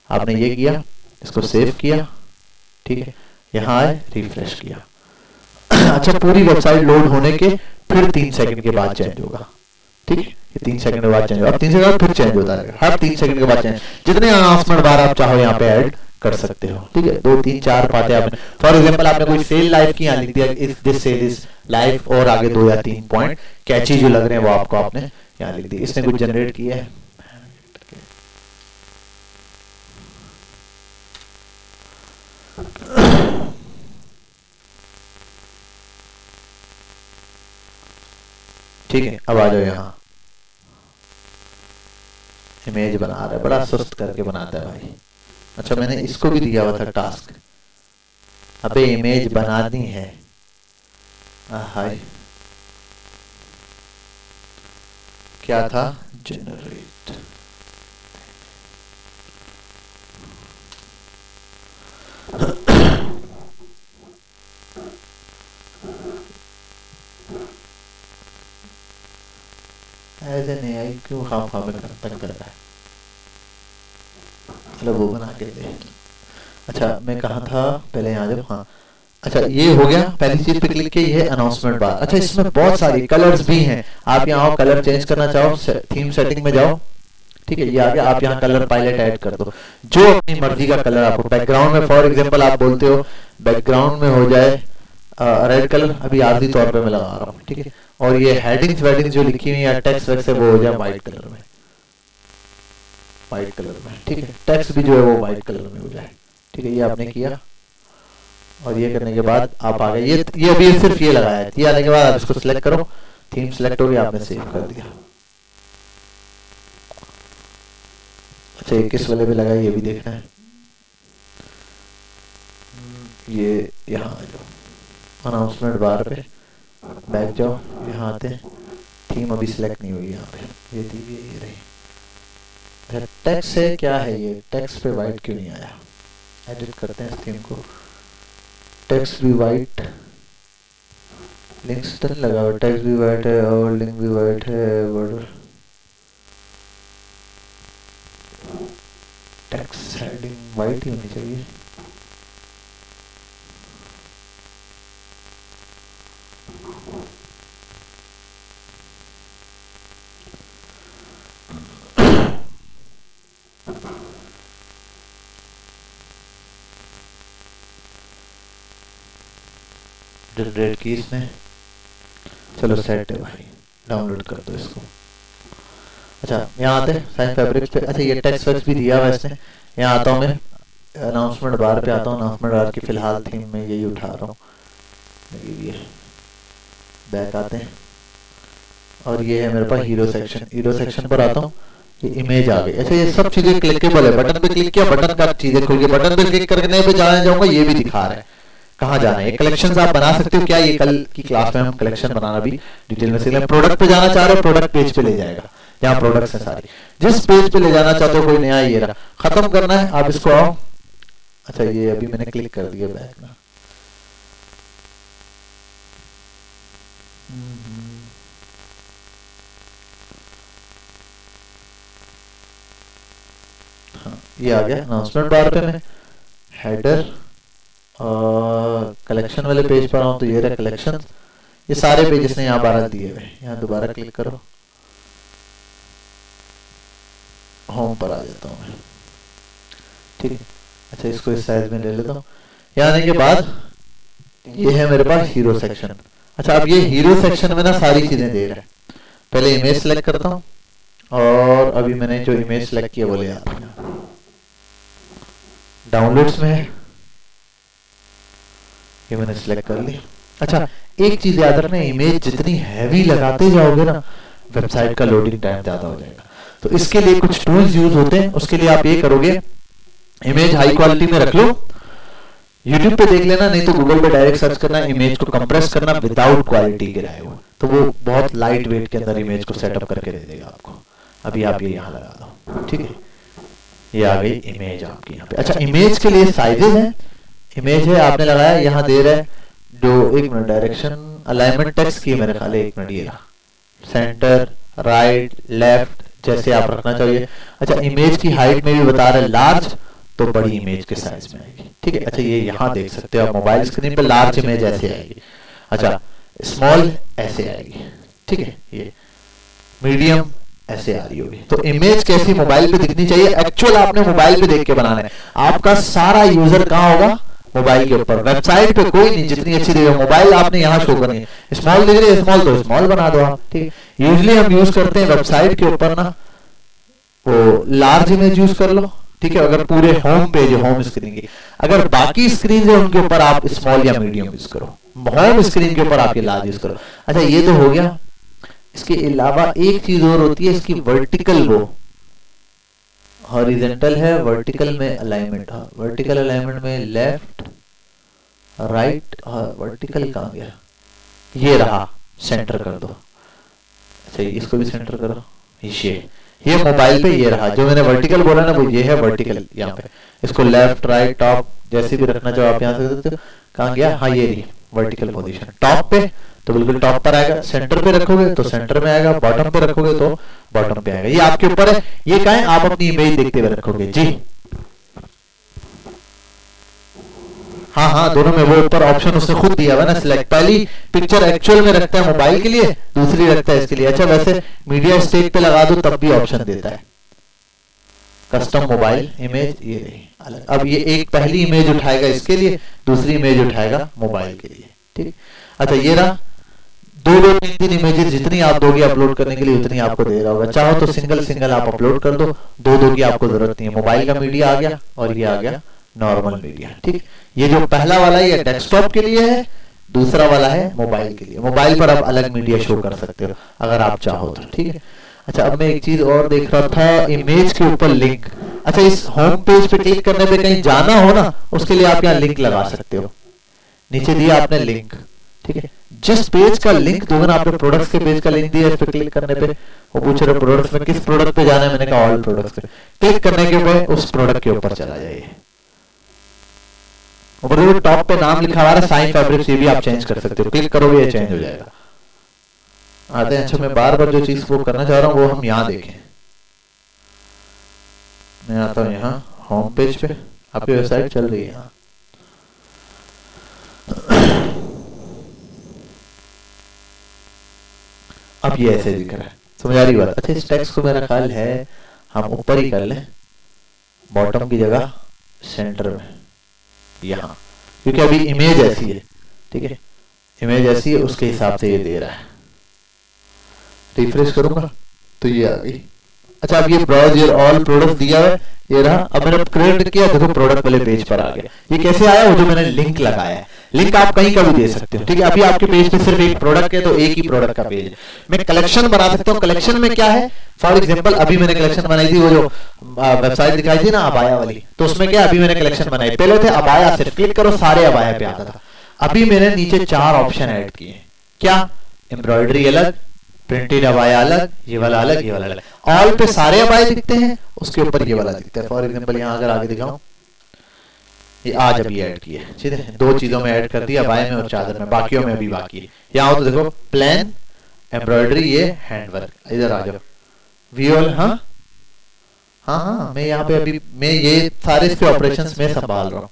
आपने ये किया, इसको सेव किया, ठीक है, यहाँ आए, रिफ्रेश किया। अच्छा, पूरी वेबसाइट लोड होने के फिर 3 सेकंड के बाद चेंज होगा। ठीक है, ये 3 सेकंड के बाद चेंज होगा, 3 सेकंड फिर चेंज होता है, हर 3 सेकंड के बाद चेंज। जितने अनाउंसमेंट बार आप चाहो यहाँ पे ऐड कर सकते हो। ठीक है, 2 3 4 पाते आपने। फॉर एग्जांपल आपने कोई सेल लाइव की, यहाँ लिख दिया इस दिस सेल इज लाइव, और आगे 2 या 3 पॉइंट कैची जो लग रहे हैं वो आपको आपने यहाँ लिख दिया। इसने कुछ जनरेट किया है, ठीक है। अब आ जाओ यहाँ, इमेज बना रहा है, बड़ा सुस्त करके बनाता है भाई। अच्छा, मैंने इसको भी दिया हुआ था टास्क, अबे इमेज बनानी है। हाय, क्या था? जनरेट। एज एन एआई क्यों खाम खाम में तंग कर रहा है, चलो वो बना के दे। अच्छा मैं कहा था पहले यहाँ जब, हाँ अच्छा ये हो गया पहली चीज पे क्लिक किया, ये अनाउंसमेंट बार। अच्छा इसमें बहुत सारी कलर्स भी हैं, आप यहाँ कलर चेंज करना चाहो थीम सेटिंग में जाओ, ठीक है ये आ गया, आप यहाँ कलर पायलट ऐड कर दो जो अपनी मर्जी का कलर आपको। बैकग्राउंड में फॉर एग्जांपल आप बोलते हो बैकग्राउंड में हो जाए रेड कलर, अभी आरजी तौर पे मैं लगा रहा हूँ, ठीक है। और ये हेडिंग्स वेडिंग्स जो लिखी हुई है टेक्स्ट वैसे वो हो जाए व्हाइट कलर में, व्हाइट कलर में, ठीक है। टेक्स्ट भी जो है वो व्हाइट कलर में हो जाए, ठीक है। ये आपने किया और ये करने के बाद आप आ गए, ये अभी सिर्फ ये लगाया है, ये आने के बाद आप इसको सिलेक्ट करो, थीम सिलेक्ट हो गया, आपने सेव कर दिया। अच्छा ये किस वाले पे लगा ये भी देखना है, ये यहाँ आ जाओ अनाउंसमेंट बार पे बैक जाओ, यहाँ आते हैं, थीम अभी सिलेक्ट नहीं हुई यहाँ पे, ये थी ये रही। टेक्स्ट है क्या है, ये टेक्स्ट पे वाइट क्यों नहीं आया, एडिट करते हैं इस थीम को, टेक्स्ट भी वाइट, लिंक्स तो नहीं लगा हुआ, टेक्स्ट भी वाइट है और लिंक भी वाइट है, बॉर्डर टेक्स्ट हेडिंग वाइट ही होनी चाहिए। जनरेट की इसने, चलो सेट है भाई, डाउनलोड कर दो इसको। अच्छा यहाँ आते हैं साइन फैब्रिक्स पे, अच्छा ये टेक्स्ट वैक्स भी दिया हुआ इसने। यहाँ आता हूँ मैं अनाउंसमेंट बार पे आता हूँ, अनाउंसमेंट बार की फिलहाल थीम में यही उठा रहा हूँ, ये बैक आते हैं और ये है मेरे पास हीरो सेक्शन, हीरो सेक्शन पर आता हूँ, ये इमेज आ गई। अच्छा ये सब चीजें क्लिकेबल है, बटन पे क्लिक किया बटन का चीजें खुल गई, बटन पे क्लिक करने पे जाना जाऊंगा ये भी दिखा रहा है कहाँ जाना है। ये कलेक्शंस आप बना सकते हो क्या, ये कल की क्लास में हम कलेक्शन बनाना भी डिटेल में सीखेंगे। प्रोडक्ट पे जाना चाह रहे हो प्रोडक्ट पेज पे ले जाएगा, जहाँ प्रोडक्ट्स हैं सारी, जिस पेज पे ले जाना चाहते हो कोई नया ये रहा, खत्म करना है आप इसको आओ। अच्छा ये अभी मैंने क्लिक कर दिया बैक में, हाँ ये आ गया अनाउंसमेंट बार पे, मैं हेडर कलेक्शन वाले पेज पर आऊँ तो ये रहा कलेक्शन, ये सारे पेजेस ने यहाँ 12 दिए हुए, यहाँ दोबारा क्लिक करो, होम पर आ जाता हूँ मैं, ठीक है। अच्छा इसको इस साइज में ले लेता हूँ, यहाँ आने के बाद ये है मेरे पास हीरो सेक्शन। अच्छा अब ये हीरो सेक्शन में ना सारी चीजें दे रहा है, पहले इमेज सेलेक्ट करता हूँ और अभी मैंने जो इमेज सेलेक्ट किया वो ले आता हूँ, डाउनलोड्स में है, ये मैंने सिलेक्ट कर लिया। अच्छा एक चीज याद रखना, इमेज जितनी हैवी लगाते जाओगे ना वेबसाइट का लोडिंग टाइम ज्यादा हो जाएगा, तो इसके लिए कुछ टूल्स यूज होते हैं। उसके लिए आप ये करोगे, इमेज हाई क्वालिटी में रख लो, यूट्यूब पे देख लेना, नहीं तो गूगल पे डायरेक्ट सर्च करना, इमेज को कंप्रेस करना विदाउट क्वालिटी गिराए हुए, तो वो बहुत लाइट वेट के अंदर इमेज को सेटअप करके दे देगा आपको। अभी आप ये यहाँ लगा दो, ठीक है, ये आ गई इमेज आपकी यहाँ पे। अच्छा इमेज के लिए साइजेस हैं, इमेज है आपने लगाया, यहाँ दे रहा है जो, एक मिनट, डायरेक्शन अलाइनमेंट टेक्स्ट की मेरे ख्याल, एक मिनट, ये सेंटर राइट लेफ्ट जैसे आप रखना चाहिए। अच्छा इमेज की हाइट में भी बता रहा है लार्ज, तो बड़ी इमेज के साइज में आएगी, ठीक है। अच्छा ये यहाँ देख सकते हो आप मोबाइल स्क्रीन पे लार्ज इमेज ऐसे आएगी, अच्छा स्मॉल ऐसे आएगी, ठीक है, ये मीडियम ऐसे आ रही होगी। तो इमेज कैसी मोबाइल पे दिखनी चाहिए, एक्चुअल आपने मोबाइल पे देख के बनाना है। आपका सारा यूजर कहाँ होगा, मोबाइल के ऊपर, वेबसाइट पे कोई नहीं, जितनी अच्छी देगा मोबाइल आपने यहाँ शो करनी है। स्मॉल दिख रही है स्मॉल, तो स्मॉल बना दो आप, ठीक है। यूजली हम यूज करते हैं वेबसाइट के ऊपर ना वो लार्ज इमेज यूज कर लो, ठीक है, अगर पूरे होम पेज है होम स्क्रीन की। अगर बाकी स्क्रीन है उनके ऊपर आप स्मॉल या मीडियम यूज करो, होम स्क्रीन के ऊपर आप ये लार्ज यूज करो। अच्छा ये तो हो गया। इसके अलावा एक चीज और होती है, इसकी वर्टिकल, वो हॉरिजॉन्टल है, वर्टिकल में अलाइनमेंट, वर्टिकल अलाइनमेंट में लेफ्ट राइट, वर्टिकल कहाँ गया, ये रहा, सेंटर कर दो। अच्छा इसको भी सेंटर करो, ये मोबाइल पे ये रहा, जो मैंने वर्टिकल बोला ना वो ये है वर्टिकल यहाँ पे। इसको लेफ्ट राइट टॉप जैसे भी रखना चाहो आप यहाँ से, कहाँ गया, हाँ ये रही, वर्टिकल पोजीशन। टॉप पे तो बिल्कुल टॉप पर आएगा, सेंटर पे रखोगे तो सेंटर में आएगा, बॉटम पे रखोगे तो बॉटम पे आएगा। ये आपके ऊपर है, ये कहाँ है, आप अपनी इमेज देखते हुए रखोगे जी। हाँ हाँ, दोनों में वो ऊपर ऑप्शन उसने खुद दिया हुआ ना सिलेक्ट। पहली पिक्चर एक्चुअल में रखता है मोबाइल के लिए, दूसरी रखता है इसके लिए। अच्छा वैसे मीडिया स्टेक पे लगा दो तब भी ऑप्शन देता है, कस्टम मोबाइल इमेज, ये रही अलग। अब ये एक पहली इमेज उठाएगा इसके लिए, दूसरी इमेज उठाएगा मोबाइल के लिए, ठीक। अच्छा ये रहा, दो दो तीन तीन इमेजेस जितनी आप दोगे अपलोड करने के लिए उतनी आपको दे रहा होगा। चाहो तो सिंगल सिंगल आप अपलोड कर दो, दो दो की आपको जरूरत नहीं है। मोबाइल का मीडिया आ गया और ये आ गया नॉर्मल मीडिया, ठीक। ये जो पहला वाला है ये डेस्कटॉप के लिए है, दूसरा वाला है मोबाइल के लिए। मोबाइल पर आप अलग मीडिया शो कर सकते हो अगर आप चाहो तो, ठीक है। अच्छा अब मैं एक चीज और देख रहा था, इमेज के ऊपर लिंक। अच्छा इस होम पेज पे क्लिक करने पे कहीं जाना हो ना, उसके लिए आप यहाँ लिंक लगा सकते हो। नीचे दिया आपने लिंक, ठीक है। जिस पेज का लिंक दोगे ना, आपने प्रोडक्ट्स के पेज का लिंक दिया, इस पे क्लिक करने पे वो पूछ रहे प्रोडक्ट्स में किस प्रोडक्ट पे जाना है, मैंने कहा ऑल प्रोडक्ट्स पे। क्लिक करने के बाद उस प्रोडक्ट के ऊपर चला जाइए। ऊपर देखो टॉप पे नाम लिखा हुआ है साइन फैब्रिक्स, ये भी आप चेंज कर सकते हो। क्लिक करोगे ये चेंज हो जाएगा। आते हैं, अच्छा मैं बार बार जो चीज वो करना चाह रहा हूँ वो हम यहाँ देखें। मैं आता हूँ यहाँ होम पेज पे, आपकी वेबसाइट चल रही है यहाँ। अब ये ऐसे दिख रहा है, समझ आ रही बात। अच्छा इस टेक्स्ट को मेरा ख्याल है हम ऊपर ही कर लें, बॉटम की जगह सेंटर में यहाँ, क्योंकि अभी इमेज ऐसी है, ठीक है। इमेज ऐसी है उसके हिसाब से ये दे रहा है। रिफ्रेश करूंगा तो ये आ गई। अच्छा अब ये ब्राउज योर ऑल प्रोडक्ट दिया है, ये रहा। अब मैंने क्रिएट किया, देखो प्रोडक्ट वाले पेज पर आ गया। ये कैसे आया, वो जो मैंने लिंक लगाया है। लिंक आप कहीं का भी दे सकते हो, ठीक है। अभी आपके पेज पे सिर्फ एक प्रोडक्ट है तो एक ही प्रोडक्ट का पेज है। मैं कलेक्शन बना सकता हूँ। कलेक्शन में क्या है, फॉर एग्जांपल अभी मैंने कलेक्शन बनाई थी, वो जो वेबसाइट दिखाई थी ना अबाया वाली, तो उसमें क्या अभी मैंने कलेक्शन बनाई। पहले थे अबाया, सिर्फ क्लिक करो सारे अबाया पे आता था। अभी मैंने नीचे 4 ऑप्शन ऐड किए। क्या, एम्ब्रॉयडरी अलग, प्रिंटेड अबाया अलग, ये वाला अलग, ये वाला अलग। ऑल पे सारे अबाया दिखते हैं, उसके ऊपर ये वाला दिखता है। फॉर एग्जांपल यहाँ अगर आगे दिखाऊं, ये आज अभी ऐड किया है, ठीक है। 2 चीजों में ऐड कर दिया, अबाया में और चादर में, बाकियों में अभी बाकी है। यहाँ हो तो देखो प्लेन, एम्ब्रॉयडरी, ये हैंडवर्क। इधर आ जाओ विजुअल। हाँ हाँ हाँ, मैं यहाँ पे अभी मैं ये सारे इसके ऑपरेशंस में संभाल रहा हूँ।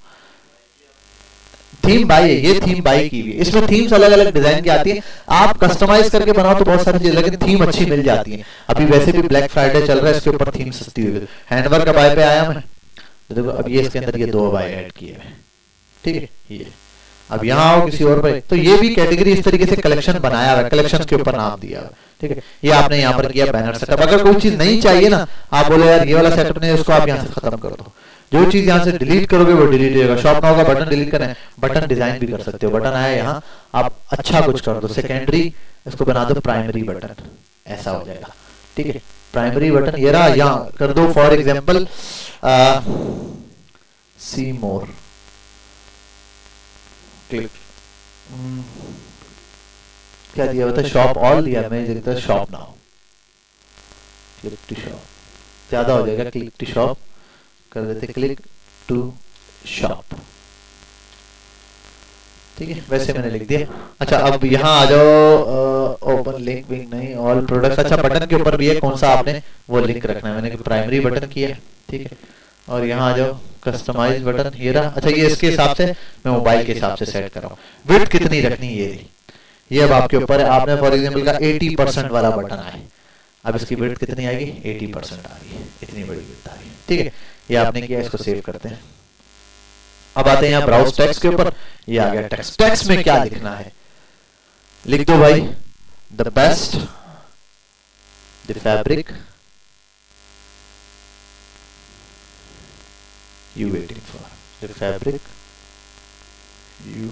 थीम बाई है, ये थीम बाई की हुई है। इसमें थीम्स अलग अलग डिजाइन की आती है, आप कस्टमाइज करके बनाओ तो बहुत सारी चीजें, लेकिन थीम अच्छी मिल जाती है। अभी वैसे भी ब्लैक फ्राइडे चल रहा है, इसके ऊपर थीम सस्ती हुई है। हैंडवर्क अबाया पे आया मैं, तो देखो अब ये इसके अंदर ये 2 अबाया ऐड किए हुए, ठीक है। ये अब यहाँ आओ किसी और पे, तो ये भी कैटेगरी इस तरीके से कलेक्शन बनाया हुआ है, कलेक्शन के ऊपर नाम दिया हुआ है, ठीक है। ये आपने यहाँ पर किया बैनर सेटअप। अगर कोई चीज नहीं चाहिए ना, आप बोले यार ये वाला सेटअप नहीं, उसको आप यहाँ से खत्म कर दो। जो चीज यहाँ से डिलीट करोगे वो डिलीट हो जाएगा। शॉप नाउ का बटन डिलीट करें, बटन डिजाइन भी कर सकते हो। बटन आया यहाँ, आप अच्छा कुछ कर दो, सेकेंडरी इसको बना दो प्राइमरी बटन, ऐसा हो जाएगा, ठीक है। प्राइमरी बटन ये रहा, यहाँ कर दो for example see more, click क्या दिया हुआ था, शॉप ऑल दिया, मैं देखता हूँ shop now, click to shop ज्यादा हो जाएगा, क्लिक टू शॉप कर देते, क्लिक टू शॉप, ठीक है। वैसे मैंने लिख दिया। अच्छा अब यहाँ आ जाओ, ओपन लिंक भी नहीं, ऑल प्रोडक्ट्स। अच्छा बटन के ऊपर भी है, कौन सा आपने वो लिंक रखना है, मैंने प्राइमरी बटन किया, ठीक है। और यहाँ आ जाओ कस्टमाइज बटन, ये रहा। अच्छा ये इसके हिसाब से मैं मोबाइल के हिसाब से सेट कर रहा हूँ। विड्थ कितनी रखनी है ये अब आपके ऊपर है। आपने फॉर एग्जांपल का 80% वाला बटन आए, अब इसकी विड्थ कितनी आएगी, 80% आ रही है, इतनी बड़ी विड्थ आ रही है, ठीक है। ये आपने किया, इसको सेव करते हैं। अब आते हैं यहाँ ब्राउज टेक्स्ट के ऊपर, ये आ गया टेक्स्ट। टेक्स्ट में क्या लिखना है, लिख दो भाई the best, the fabric you waiting for, the fabric you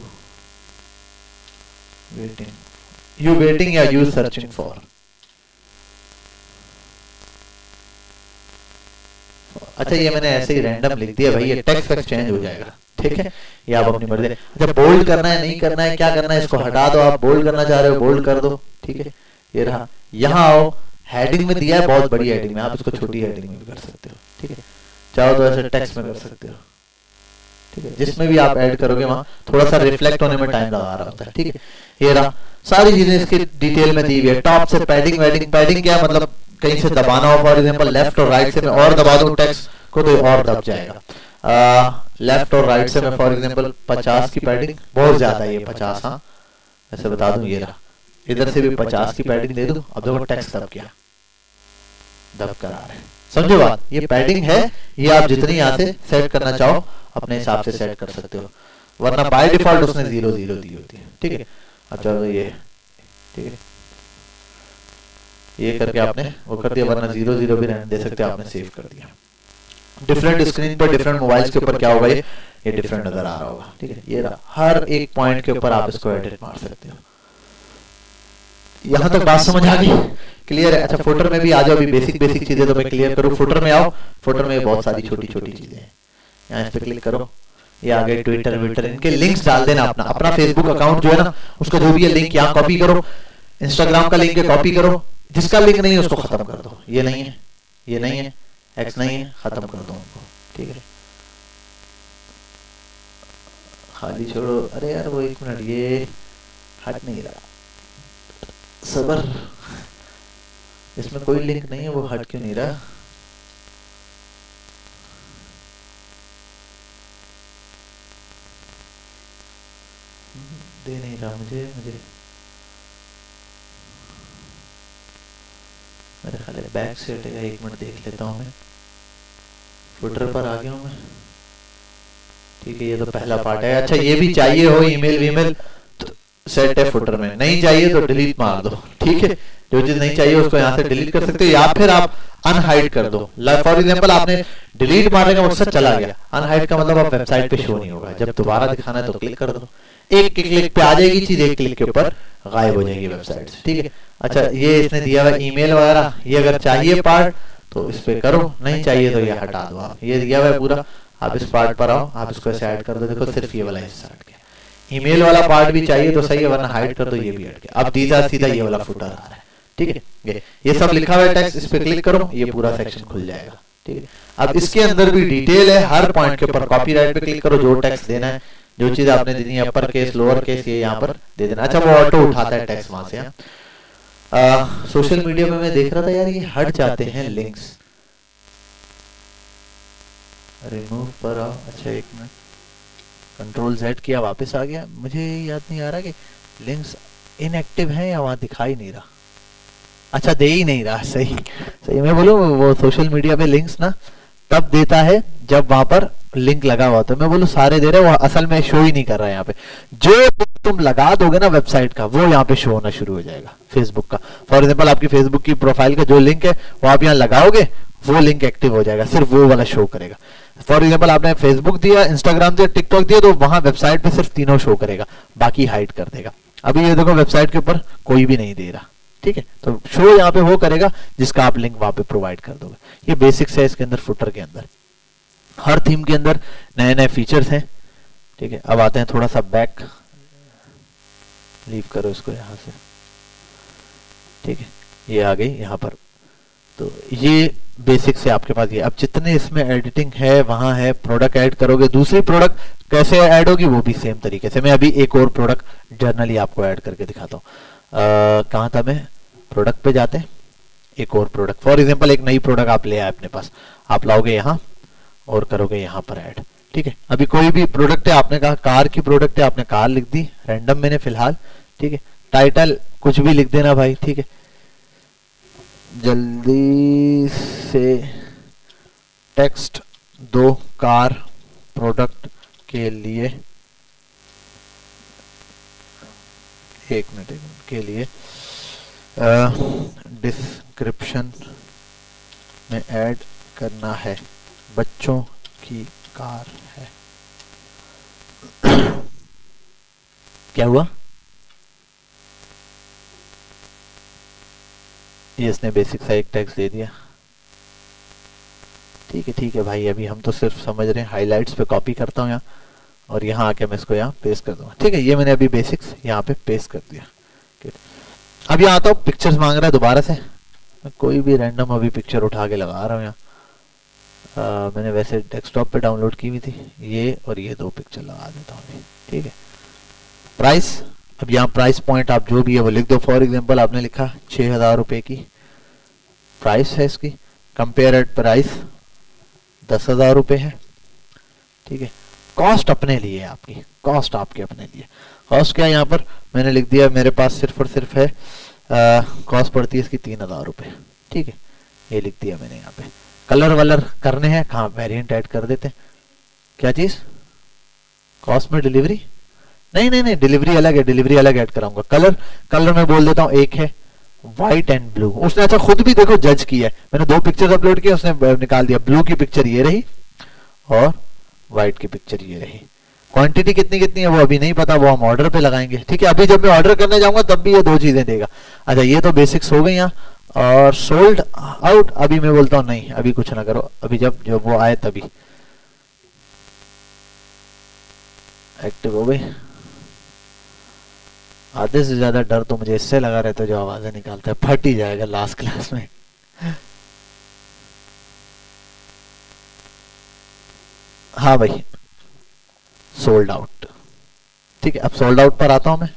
waiting या you searching for। अच्छा ये मैंने ऐसे ही रैंडम लिख दिया भाई, ये टेक्स्ट एक्सचेंज हो जाएगा, ठीक है। ये आप अपनी मर्जी। अच्छा बोल्ड करना है नहीं करना है, क्या करना है, इसको हटा दो। आप बोल्ड करना चाह रहे हो बोल्ड कर दो, ठीक है। ये रहा, यहाँ आओ, हेडिंग में दिया है, बहुत बड़ी हेडिंग में, आप इसको छोटी हेडिंग में भी कर सकते हो, ठीक है। चाहो तो ऐसे टेक्स्ट में कर सकते हो, ठीक है, जिसमें भी आप ऐड करोगे वहां थोड़ा सा रिफ्लेक्ट होने में टाइम लगा रहा होता है। ठीक है, ये रहा, सारी चीजें इसकी डिटेल में दी हुई है। टॉप से पैडिंग वेडिंग, पैडिंग क्या मतलब कहीं से दबाना हो, फॉर एग्जांपल लेफ्ट और राइट से मैं और दबा दूं टेक्स्ट को तो और दब जाएगा। लेफ्ट और राइट से मैं फॉर एग्जांपल 50 की पैडिंग, बहुत ज्यादा है ये 50, हाँ ऐसे बता दूं, ये रहा, इधर से भी 50 की पैडिंग दे दूं, अब देखो टेक्स्ट दब गया, दब कर आ रहा है, समझो बात, ये पैडिंग है, ये आप जितनी यहाँ से सेट करना चाहो अपने हिसाब से सेट कर सकते हो, वरना बाय डिफॉल्ट उसने 0 0 दी होती है। ठीक है, अब चलो ये, ठीक है, ये करके आपने वो कर दिया, वरना 0 0 भी रहने दे सकते हो, आपने सेव कर दिया। डिफरेंट स्क्रीन पर डिफरेंट मोबाइल्स के ऊपर क्या होगा, ये डिफरेंट नजर आ रहा होगा। ठीक है, ये रहा, हर एक पॉइंट के ऊपर आप इसको एडिट मार सकते हो। यहां तक बात समझ आ गई, क्लियर है? अच्छा फुटर में भी आ जाओ, अभी बेसिक बेसिक चीजें तो मैं क्लियर करूं। फुटर में आओ, फुटर में बहुत सारी छोटी छोटी चीजें हैं, यहाँ इस पे क्लिक करो, ये आ गए ट्विटर ट्विटर, इनके लिंक्स डाल देना अपना अपना फेसबुक अकाउंट जो है ना उसका जो भी है लिंक यहाँ कॉपी करो, इंस्टाग्राम का लिंक है कॉपी करो, जिसका लिंक नहीं है उसको खत्म कर दो, ये नहीं है, ये नहीं है, एक्स नहीं है, खत्म कर दो उनको। ठीक है, खाली छोड़ो, अरे यार वो 1 मिनट, ये हट नहीं रहा, सबर, इसमें कोई लिंक नहीं है, वो हट क्यों नहीं रहा? दे नहीं रहा मुझे मेरे ख्याल है बैक से हटेगा, 1 मिनट देख लेता हूँ मैं, फुटर पर आ गया हूँ मैं। ठीक है, ये तो पहला पार्ट है। अच्छा ये भी चाहिए हो ईमेल वीमेल तो सेट है फुटर में, नहीं चाहिए तो डिलीट मार दो। ठीक है, जो चीज नहीं चाहिए उसको यहाँ से डिलीट कर सकते हो, या फिर आप अनहाइड कर दो। फॉर एग्जांपल आपने डिलीट मारने का मकसद चला गया, अनहाइड का मतलब आप वेबसाइट पे शो नहीं होगा, जब दोबारा दिखाना है तो क्लिक कर दो, एक क्लिक पे आ जाएगी चीज, एक क्लिक के ऊपर गायब हो जाएगी वेबसाइट से। ठीक है, अच्छा ये इसने दिया हुआ ईमेल वगैरह, ये अगर चाहिए पार्ट तो इस पे करो, नहीं चाहिए तो ये हटा दो आप, ये दिया हुआ है पूरा, आप इस पार्ट पर आओ, आप इसको ऐसे ऐड कर दो, देखो सिर्फ ये वाला हिस्सा हट गया, ईमेल वाला पार्ट भी चाहिए तो सही है, वरना हाइड कर दो, ये भी हट गया, अब सीधा ये वाला फुटर आ रहा है। ठीक है, ये सब लिखा हुआ है टेक्स्ट, इस पे क्लिक करो, ये पूरा सेक्शन खुल जाएगा। ठीक है, अब इसके अंदर भी डिटेल है, हर पॉइंट के ऊपर कॉपीराइट पे क्लिक करो, जो टेक्स्ट देना है, जो चीज आपने देनी है, अपर केस लोअर केस, ये यहाँ पर दे देना। अच्छा वो ऑटो उठाता है टेक्स्ट वहां से। सोशल मीडिया में मैं देख रहा था यार, ये हट जाते हैं लिंक्स, रिमूव पर आओ, अच्छा 1 मिनट, कंट्रोल Z किया, वापस आ गया, मुझे याद नहीं आ रहा कि लिंक्स इनएक्टिव हैं या वहां दिखाई नहीं रहा, अच्छा दे ही नहीं रहा, सही सही मैं बोलूं, वो सोशल मीडिया पे लिंक्स ना तब देता है जब वहां पर लिंक लगा हुआ, तो मैं बोलूं सारे दे रहे, वो असल में शो ही नहीं कर रहा है यहाँ पे, जो तुम लगा दोगे ना वेबसाइट का वो यहाँ पे शो होना शुरू हो जाएगा, फेसबुक का फॉर एग्जांपल आपकी फेसबुक की प्रोफाइल का जो लिंक है वो आप यहाँ लगाओगे, वो लिंक एक्टिव हो जाएगा, सिर्फ वो वाला शो करेगा। फॉर एग्जांपल आपने फेसबुक दिया, इंस्टाग्राम दिया, टिकटॉक दिया, तो वहां वेबसाइट पे सिर्फ तीनों शो करेगा, बाकी हाइड कर देगा। अभी ये देखो वेबसाइट के ऊपर कोई भी नहीं दे रहा। ठीक है, तो शो यहाँ पे वो करेगा जिसका आप लिंक वहां पे प्रोवाइड कर दोगे। ये बेसिक्स है इसके अंदर, फुटर के अंदर हर थीम के अंदर नए नए फीचर्स हैं। ठीक है, अब आते हैं थोड़ा सा बैक, लीव करो इसको यहाँ से। ठीक है, ये आ गई यहाँ पर, तो ये बेसिक से आपके पास ये, अब जितने इसमें एडिटिंग है वहां है, प्रोडक्ट ऐड करोगे, दूसरी प्रोडक्ट कैसे ऐड होगी वो भी सेम तरीके से। मैं अभी एक और प्रोडक्ट जर्नली आपको ऐड करके दिखाता हूँ। कहाँ था मैं, प्रोडक्ट पे जाते हैं, एक और प्रोडक्ट, फॉर एग्जांपल एक नई प्रोडक्ट आप ले आए अपने पास, आप लाओगे यहाँ और करोगे यहाँ पर ऐड। ठीक है, अभी कोई भी प्रोडक्ट है, आपने कहा कार की प्रोडक्ट है, आपने कार लिख दी रैंडम मैंने फिलहाल। ठीक है, टाइटल कुछ भी लिख देना भाई। ठीक है, जल्दी से टेक्स्ट दो कार प्रोडक्ट के लिए, एक मिनट के लिए डिस्क्रिप्शन में ऐड करना है, बच्चों की कार है। क्या हुआ, ये इसने बेसिक सा एक टेक्स्ट दे दिया। ठीक है भाई, अभी हम तो सिर्फ समझ रहे हैं, हाइलाइट्स पे कॉपी करता हूँ यहाँ, और यहाँ आके मैं इसको यहाँ पेस्ट कर दूंगा। ठीक है, ये मैंने अभी बेसिक्स यहाँ पे पेस्ट कर दिया। अब यहाँ आता हूँ, पिक्चर्स मांग रहा है दोबारा से, मैं कोई भी रैंडम अभी पिक्चर उठा के लगा रहा हूँ यहाँ। मैंने वैसे डेस्कटॉप पे डाउनलोड की हुई थी, ये और ये दो पिक्चर लगा देता हूँ, ठीक है। प्राइस, अब यहाँ प्राइस पॉइंट आप जो भी है वो लिख दो। फॉर एग्जांपल आपने लिखा 6,000 रुपये की प्राइस है इसकी, कंपेयर एट प्राइस 10,000 रुपये है, ठीक है। कॉस्ट अपने लिए, आपकी कॉस्ट आपके अपने लिए। कॉस्ट क्या है यहाँ पर मैंने लिख दिया, मेरे पास सिर्फ और सिर्फ है कॉस्ट पड़ती है इसकी 3,000 रुपये, ठीक है, ये लिख दिया मैंने यहाँ पे। कलर वलर करने हैं, कहाँ वेरिएंट ऐड कर देते हैं। क्या चीज, कॉस्ट में डिलीवरी, नहीं डिलीवरी अलग है, डिलीवरी अलग ऐड कराऊंगा। कलर, कलर में बोल देता हूँ एक है व्हाइट एंड ब्लू। उसने अच्छा खुद भी देखो जज किया है, मैंने 2 पिक्चर अपलोड किए, उसने निकाल दिया ब्लू की पिक्चर ये रही और व्हाइट की पिक्चर ये रही। क्वांटिटी कितनी कितनी है वो अभी नहीं पता, वो हम ऑर्डर पे लगाएंगे, ठीक है। अभी जब मैं ऑर्डर करने जाऊंगा तब भी ये 2 चीजें देगा। अच्छा ये तो बेसिक्स हो गई यहाँ। और सोल्ड आउट, अभी मैं बोलता हूँ नहीं अभी कुछ ना करो, अभी जब वो आए तभी एक्टिव हो गई। आधे से ज्यादा डर तो मुझे इससे लगा रहता है जो आवाजें निकालता है, फट ही जाएगा लास्ट क्लास में। हाँ भाई सोल्ड आउट, ठीक है। अब सोल्ड आउट पर आता हूं मैं,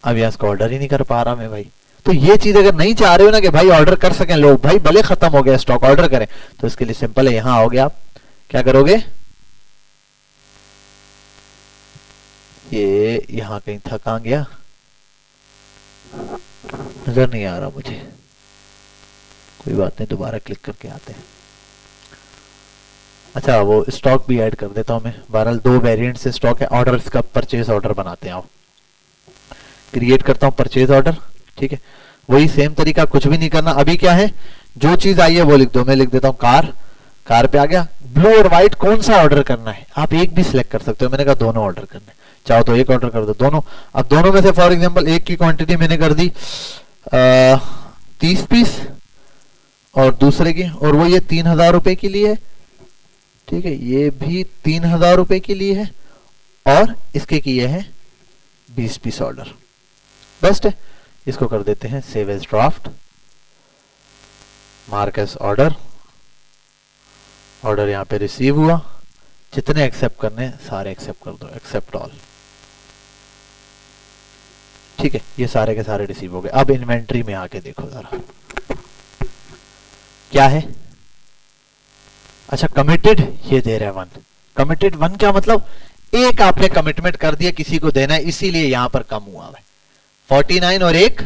अब यहाँ इसका ऑर्डर ही नहीं कर पा रहा मैं भाई। तो ये चीज अगर नहीं चाह रहे हो ना कि भाई ऑर्डर कर सकें लोग, भाई भले खत्म हो गया स्टॉक ऑर्डर करें, तो इसके लिए सिंपल है, यहां आओगे आप क्या करोगे, ये यहां कहीं था, कहां गया नजर नहीं आ रहा मुझे, कोई बात नहीं दोबारा क्लिक करके आते हैं। अच्छा वो स्टॉक भी ऐड कर देता हूं मैं, बहरहाल 2 वेरिएंट से स्टॉक है। ऑर्डर का परचेज ऑर्डर बनाते हैं, आओ क्रिएट करता हूं परचेज ऑर्डर, ठीक है। वही सेम तरीका, कुछ भी नहीं करना। अभी क्या है जो चीज आई है वो लिख दो, मैं लिख देता हूं कार, कार पे आ गया। ब्लू और व्हाइट कौन सा ऑर्डर करना है, आप एक भी सिलेक्ट कर सकते हो, मैंने कहा दोनों ऑर्डर करने, चाहो तो एक ऑर्डर कर दो दोनों। अब दोनों में से फॉर एग्जांपल एक की क्वांटिटी मैंने कर दी 30 पीस और दूसरे की, और वो ये 3,000 रुपए के लिए है, ठीक है, ये भी 3,000 रुपए के लिए है, और इसके किए हैं 20 पीस ऑर्डर। बेस्ट है, इसको कर देते हैं save as draft, mark as order, order यहां पे रिसीव हुआ, जितने एक्सेप्ट करने सारे एक्सेप्ट कर दो, एक्सेप्ट ऑल, ठीक है, ये सारे के सारे रिसीव हो गए। अब इन्वेंट्री में आके देखो जरा क्या है। अच्छा कमिटेड ये दे रहा है 1, कमिटेड 1 क्या मतलब, एक आपने कमिटमेंट कर दिया किसी को देना है, इसीलिए यहां पर कम हुआ है 49 और 1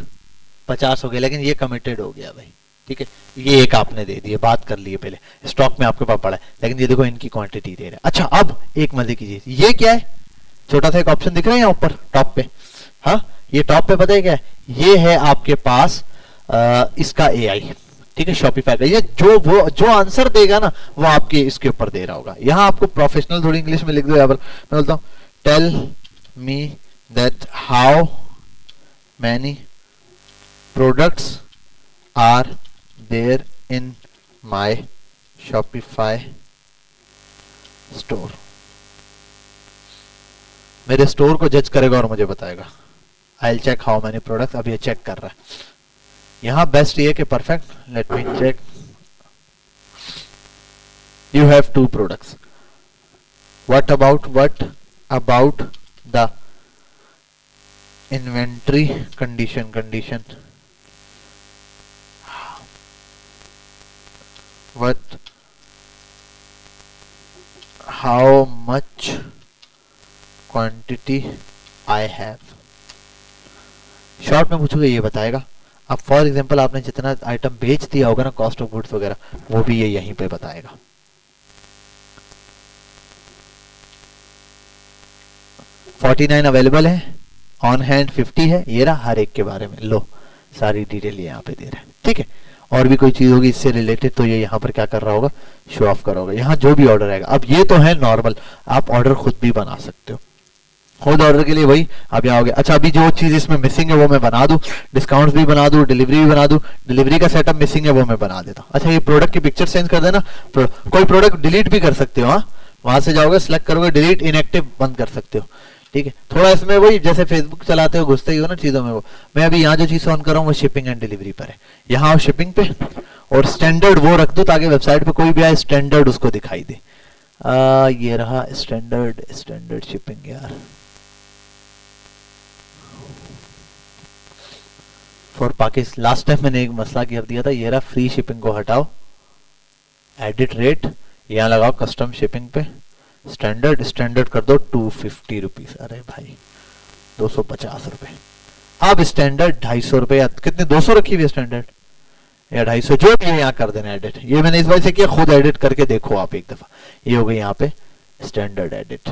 50 हो गया, लेकिन ये कमिटेड हो गया भाई, ठीक है। ये एक आपने दे दिए, बात कर लिए पहले, स्टॉक में आपके पास पड़ा है, लेकिन ये देखो इनकी क्वांटिटी दे रहा है। अच्छा अब एक मजे की चीज, ये क्या है, छोटा सा एक ऑप्शन दिख रहा है यहाँ ऊपर टॉप पे, हाँ ये टॉप पे पता है क्या है, ये है आपके पास इसका एआई, ठीक है, शॉपिफाई का। ये जो आंसर देगा ना वो आपके इसके ऊपर दे रहा होगा। यहाँ आपको प्रोफेशनल थोड़ी इंग्लिश में लिख दो, यहाँ पर मैं बोलता हूँ tell me that how many products are there in my Shopify store. मेरे स्टोर को जज करेगा और मुझे बताएगा। I will check how many products, अब ये चेक कर रहा है। यहाँ बेस्ट ये कि perfect, let me check, you have 2 products, what about the inventory condition, what, how much quantity I have, short में पूछोगे ये बताएगा। अब फॉर एग्जांपल आपने जितना आइटम बेच दिया होगा ना, कॉस्ट ऑफ गुड्स वगैरह, वो भी ये यहीं पे बताएगा। $49 अवेलेबल है, ऑन हैंड 50 है, ये रहा, हर एक के बारे में लो सारी डिटेल ये यहाँ पे दे रहा है, ठीक है। और भी कोई चीज होगी इससे रिलेटेड तो ये यहाँ पर क्या कर रहा होगा, शो ऑफ कर रहा होगा, यहाँ जो भी ऑर्डर आएगा। अब ये तो है नॉर्मल, आप ऑर्डर खुद भी बना सकते हो, खुद ऑर्डर के लिए वही आप यहाँ हो गया। अच्छा अभी जो चीज इसमें मिसिंग है वो मैं बना दूं, डिस्काउंट्स भी बना दूं, डिलीवरी भी बना दूं, डिलीवरी का सेटअप मिसिंग है वो मैं बना देता हूँ। अच्छा ये प्रोडक्ट की पिक्चर चेंज कर देना, कोई प्रोडक्ट डिलीट भी कर सकते हो, हाँ वहां से जाओगे सिलेक्ट करोगे डिलीट, इनएक्टिव बंद कर सकते हो, ठीक है। थोड़ा इसमें वही जैसे फेसबुक चलाते हो घुसते ही हो ना चीजों में, वो मैं अभी यहाँ जो चीज ऑन कर रहा हूँ वो शिपिंग एंड डिलीवरी पर है। यहाँ आओ शिपिंग पे और स्टैंडर्ड वो रख दो ताकि वेबसाइट पे कोई भी आए स्टैंडर्ड उसको दिखाई दे। ये रहा स्टैंडर्ड शिपिंग यार, फॉर पाकिस्तान। लास्ट टाइम मैंने एक मसला कर दिया था, ये रहा फ्री शिपिंग को हटाओ, एडिट रेट यहाँ लगाओ कस्टम शिपिंग पे, स्टैंडर्ड कर दो 250 रुपीज। अरे भाई 250 रुपए। अब स्टैंडर्ड 250 रुपए या कितने 200 रखी हुई है स्टैंडर्ड या 250 जो भी है यहाँ कर देना एडिट। ये मैंने इस वजह से किया, खुद एडिट करके देखो आप एक दफा। ये हो गई यहाँ पे स्टैंडर्ड एडिट।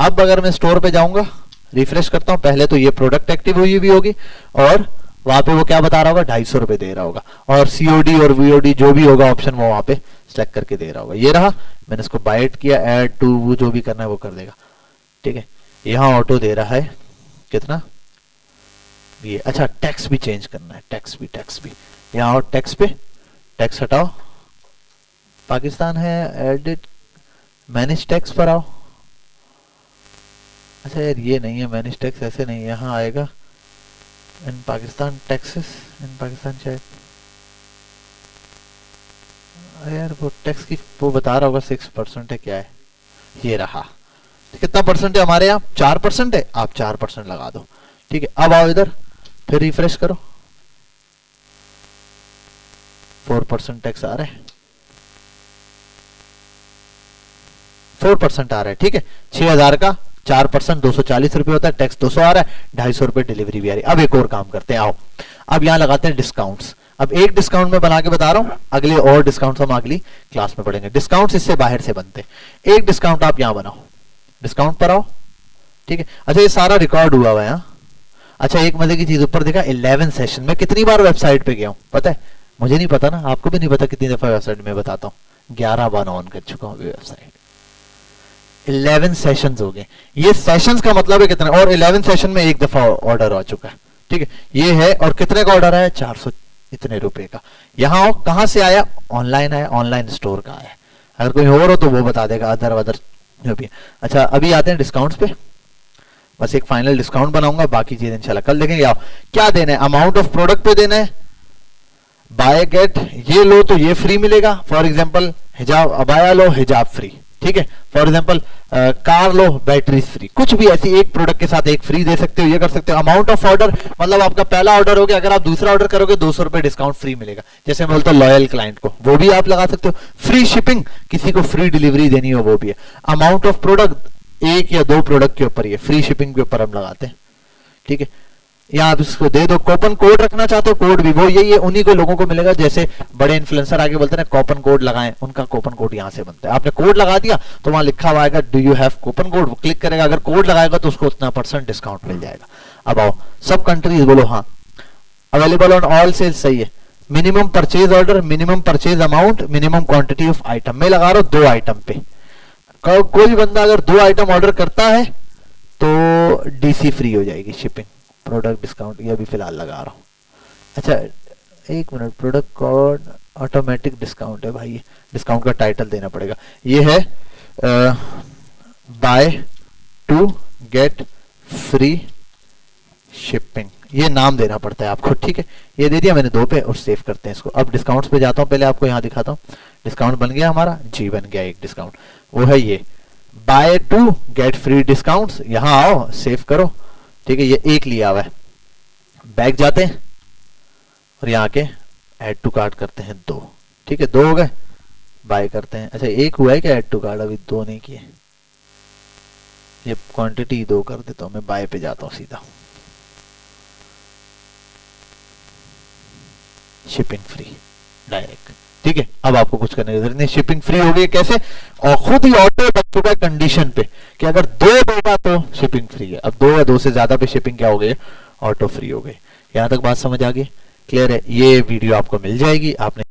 अब अगर मैं स्टोर पे जाऊंगा, रिफ्रेश करता हूँ, पहले तो ये प्रोडक्ट एक्टिव हुई भी होगी और वहां पे वो क्या बता रहा होगा 250 रुपए दे रहा होगा, और सीओडी और वीओडी जो भी होगा ऑप्शन वो वहां पे सेलेक्ट करके दे रहा होगा। ये रहा, मैंने इसको बाइट किया, ऐड टू, वो जो भी करना है वो कर देगा। ठीक है, यहाँ ऑटो दे रहा है कितना ये। अच्छा टैक्स भी चेंज करना है, टैक्स भी यहाँ और टैक्स पे, टैक्स हटाओ, पाकिस्तान है, एडिट मैनेज टैक्स पर आओ। अच्छा यार ये नहीं है मैनेज टैक्स, ऐसे नहीं, यहाँ आएगा इन पाकिस्तान टैक्सेस, इन पाकिस्तान शायद यार वो टैक्स की वो बता रहा होगा 6% है, क्या है ये रहा। कितना परसेंट है हमारे यहाँ 4% है, आप 4% लगा दो। ठीक है, अब आओ इधर, फिर रिफ्रेश करो, 4% टैक्स आ रहा है, 4% आ रहा है। ठीक है, 6000 का 4% 240 रुपए होता है, टैक्स 200 आ रहा है, 250 रुपए डिलीवरी भी आ रही है। अब एक और काम करते हैं, आओ अब यहाँ लगाते हैं डिस्काउंट्स। अब एक डिस्काउंट में बना के बता रहा हूं, अगले और डिस्काउंट हम अगली क्लास में पढ़ेंगे। डिस्काउंट्स इससे बाहर से बनते हैं। एक डिस्काउंट आप यहां बनाओ, डिस्काउंट पर आओ। ठीक है, अच्छा ये सारा रिकॉर्ड हुआ हुआ है। अच्छा एक मजे की चीज ऊपर देखा 11 सेशन में कितनी बार वेबसाइट पे गया हूं पता है? मुझे नहीं पता ना, आपको भी नहीं पता कितनी दफा वेबसाइट में बताता हूं। 11 बार ऑन कर चुका हूं वेबसाइट, 11 सेशंस हो गए। ये सेशंस का मतलब है कितना, और 11 सेशन में एक दफा ऑर्डर आ चुका है। ठीक है, ये है, और कितने का ऑर्डर आया 400 इतने रुपए का। यहां कहां से आया, ऑनलाइन आया, ऑनलाइन स्टोर का आया। अगर कोई और हो तो वो बता देगा, अदर जो भी। अच्छा अभी आते हैं डिस्काउंट्स पे, बस एक फाइनल डिस्काउंट बनाऊंगा, बाकी चीज इंशाल्लाह कल देखेंगे। आओ क्या देना है, अमाउंट ऑफ प्रोडक्ट पे देना है, बाय गेट ये लो तो ये फ्री मिलेगा। फॉर एग्जांपल हिजाब अबाया लो, हिजाब फ्री। ठीक है, for example car low, batteries free. कुछ भी ऐसी एक प्रोडक्ट के साथ एक फ्री दे सकते हो, ये कर सकते हो। अमाउंट ऑफ ऑर्डर मतलब आपका पहला ऑर्डर हो गया, अगर आप दूसरा ऑर्डर करोगे 200 रुपए डिस्काउंट फ्री मिलेगा। जैसे मैं बोलता हूं लॉयल क्लाइंट को, वो भी आप लगा सकते हो। फ्री शिपिंग, किसी को फ्री डिलीवरी देनी हो वो भी है। अमाउंट ऑफ प्रोडक्ट एक या दो प्रोडक्ट के ऊपर, ये फ्री शिपिंग के ऊपर हम लगाते हैं। ठीक है, या आप इसको दे दो। कूपन कोड रखना चाहते हो, कोड भी वो यही है, उन्हीं को लोगों को मिलेगा। जैसे बड़े इन्फ्लुएंसर आगे बोलते हैं कूपन कोड लगाएं, उनका कूपन कोड यहां से बनता है। आपने कोड लगा दिया तो वहां लिखा हुआ आएगा do you have coupon code, वो क्लिक करेगा, अगर कोड लगाएगा तो उसको उतना % डिस्काउंट मिल जाएगा। अब आओ सब कंट्रीज बोलो हाँ, अवेलेबल ऑन ऑल सेल्स, सही है। Minimum purchase order, minimum purchase amount, minimum quantity of item. मैं लगा रहा हूं 2 आइटम पे। कोई बंदा अगर 2 आइटम ऑर्डर करता है तो डीसी फ्री हो जाएगी शिपिंग। प्रोडक्ट डिस्काउंट ये अभी फिलहाल लगा रहा हूँ। अच्छा एक minute, product code automatic discount है भाई, ये डिस्काउंट का टाइटल देना पड़ेगा। ये है buy to get free shipping, ये नाम देना पड़ता है आपको। ठीक है, ये दे दिया मैंने 2 पे और सेव करते हैं इसको। अब डिस्काउंट्स पे जाता हूँ, पहले आपको यहाँ दिखाता हूँ। डिस्काउंट बन गया हमारा जी, बन गया एक डिस्काउंट, वो है ये buy to get free discounts. यहाँ आओ सेव करो। ठीक है, ये एक लिया हुआ है, बैक जाते हैं और यहाँ के ऐड टू कार्ट करते हैं 2। ठीक है, 2 हो गए, बाय करते हैं। अच्छा एक हुआ है क्या ऐड टू कार्ट, अभी 2 नहीं किए। ये क्वांटिटी 2 कर देता हूं मैं, बाय पे जाता हूं सीधा, शिपिंग फ्री डायरेक्ट। ठीक है, अब आपको कुछ करने की जरूरत नहीं, शिपिंग फ्री हो गई। कैसे, और खुद ही ऑटो बन चुका है कंडीशन पे कि अगर 2 देगा तो शिपिंग फ्री है। अब 2 या 2 से ज्यादा पे शिपिंग क्या हो गई, ऑटो फ्री हो गई। यहां तक बात समझ आ गई, क्लियर है। ये वीडियो आपको मिल जाएगी, आपने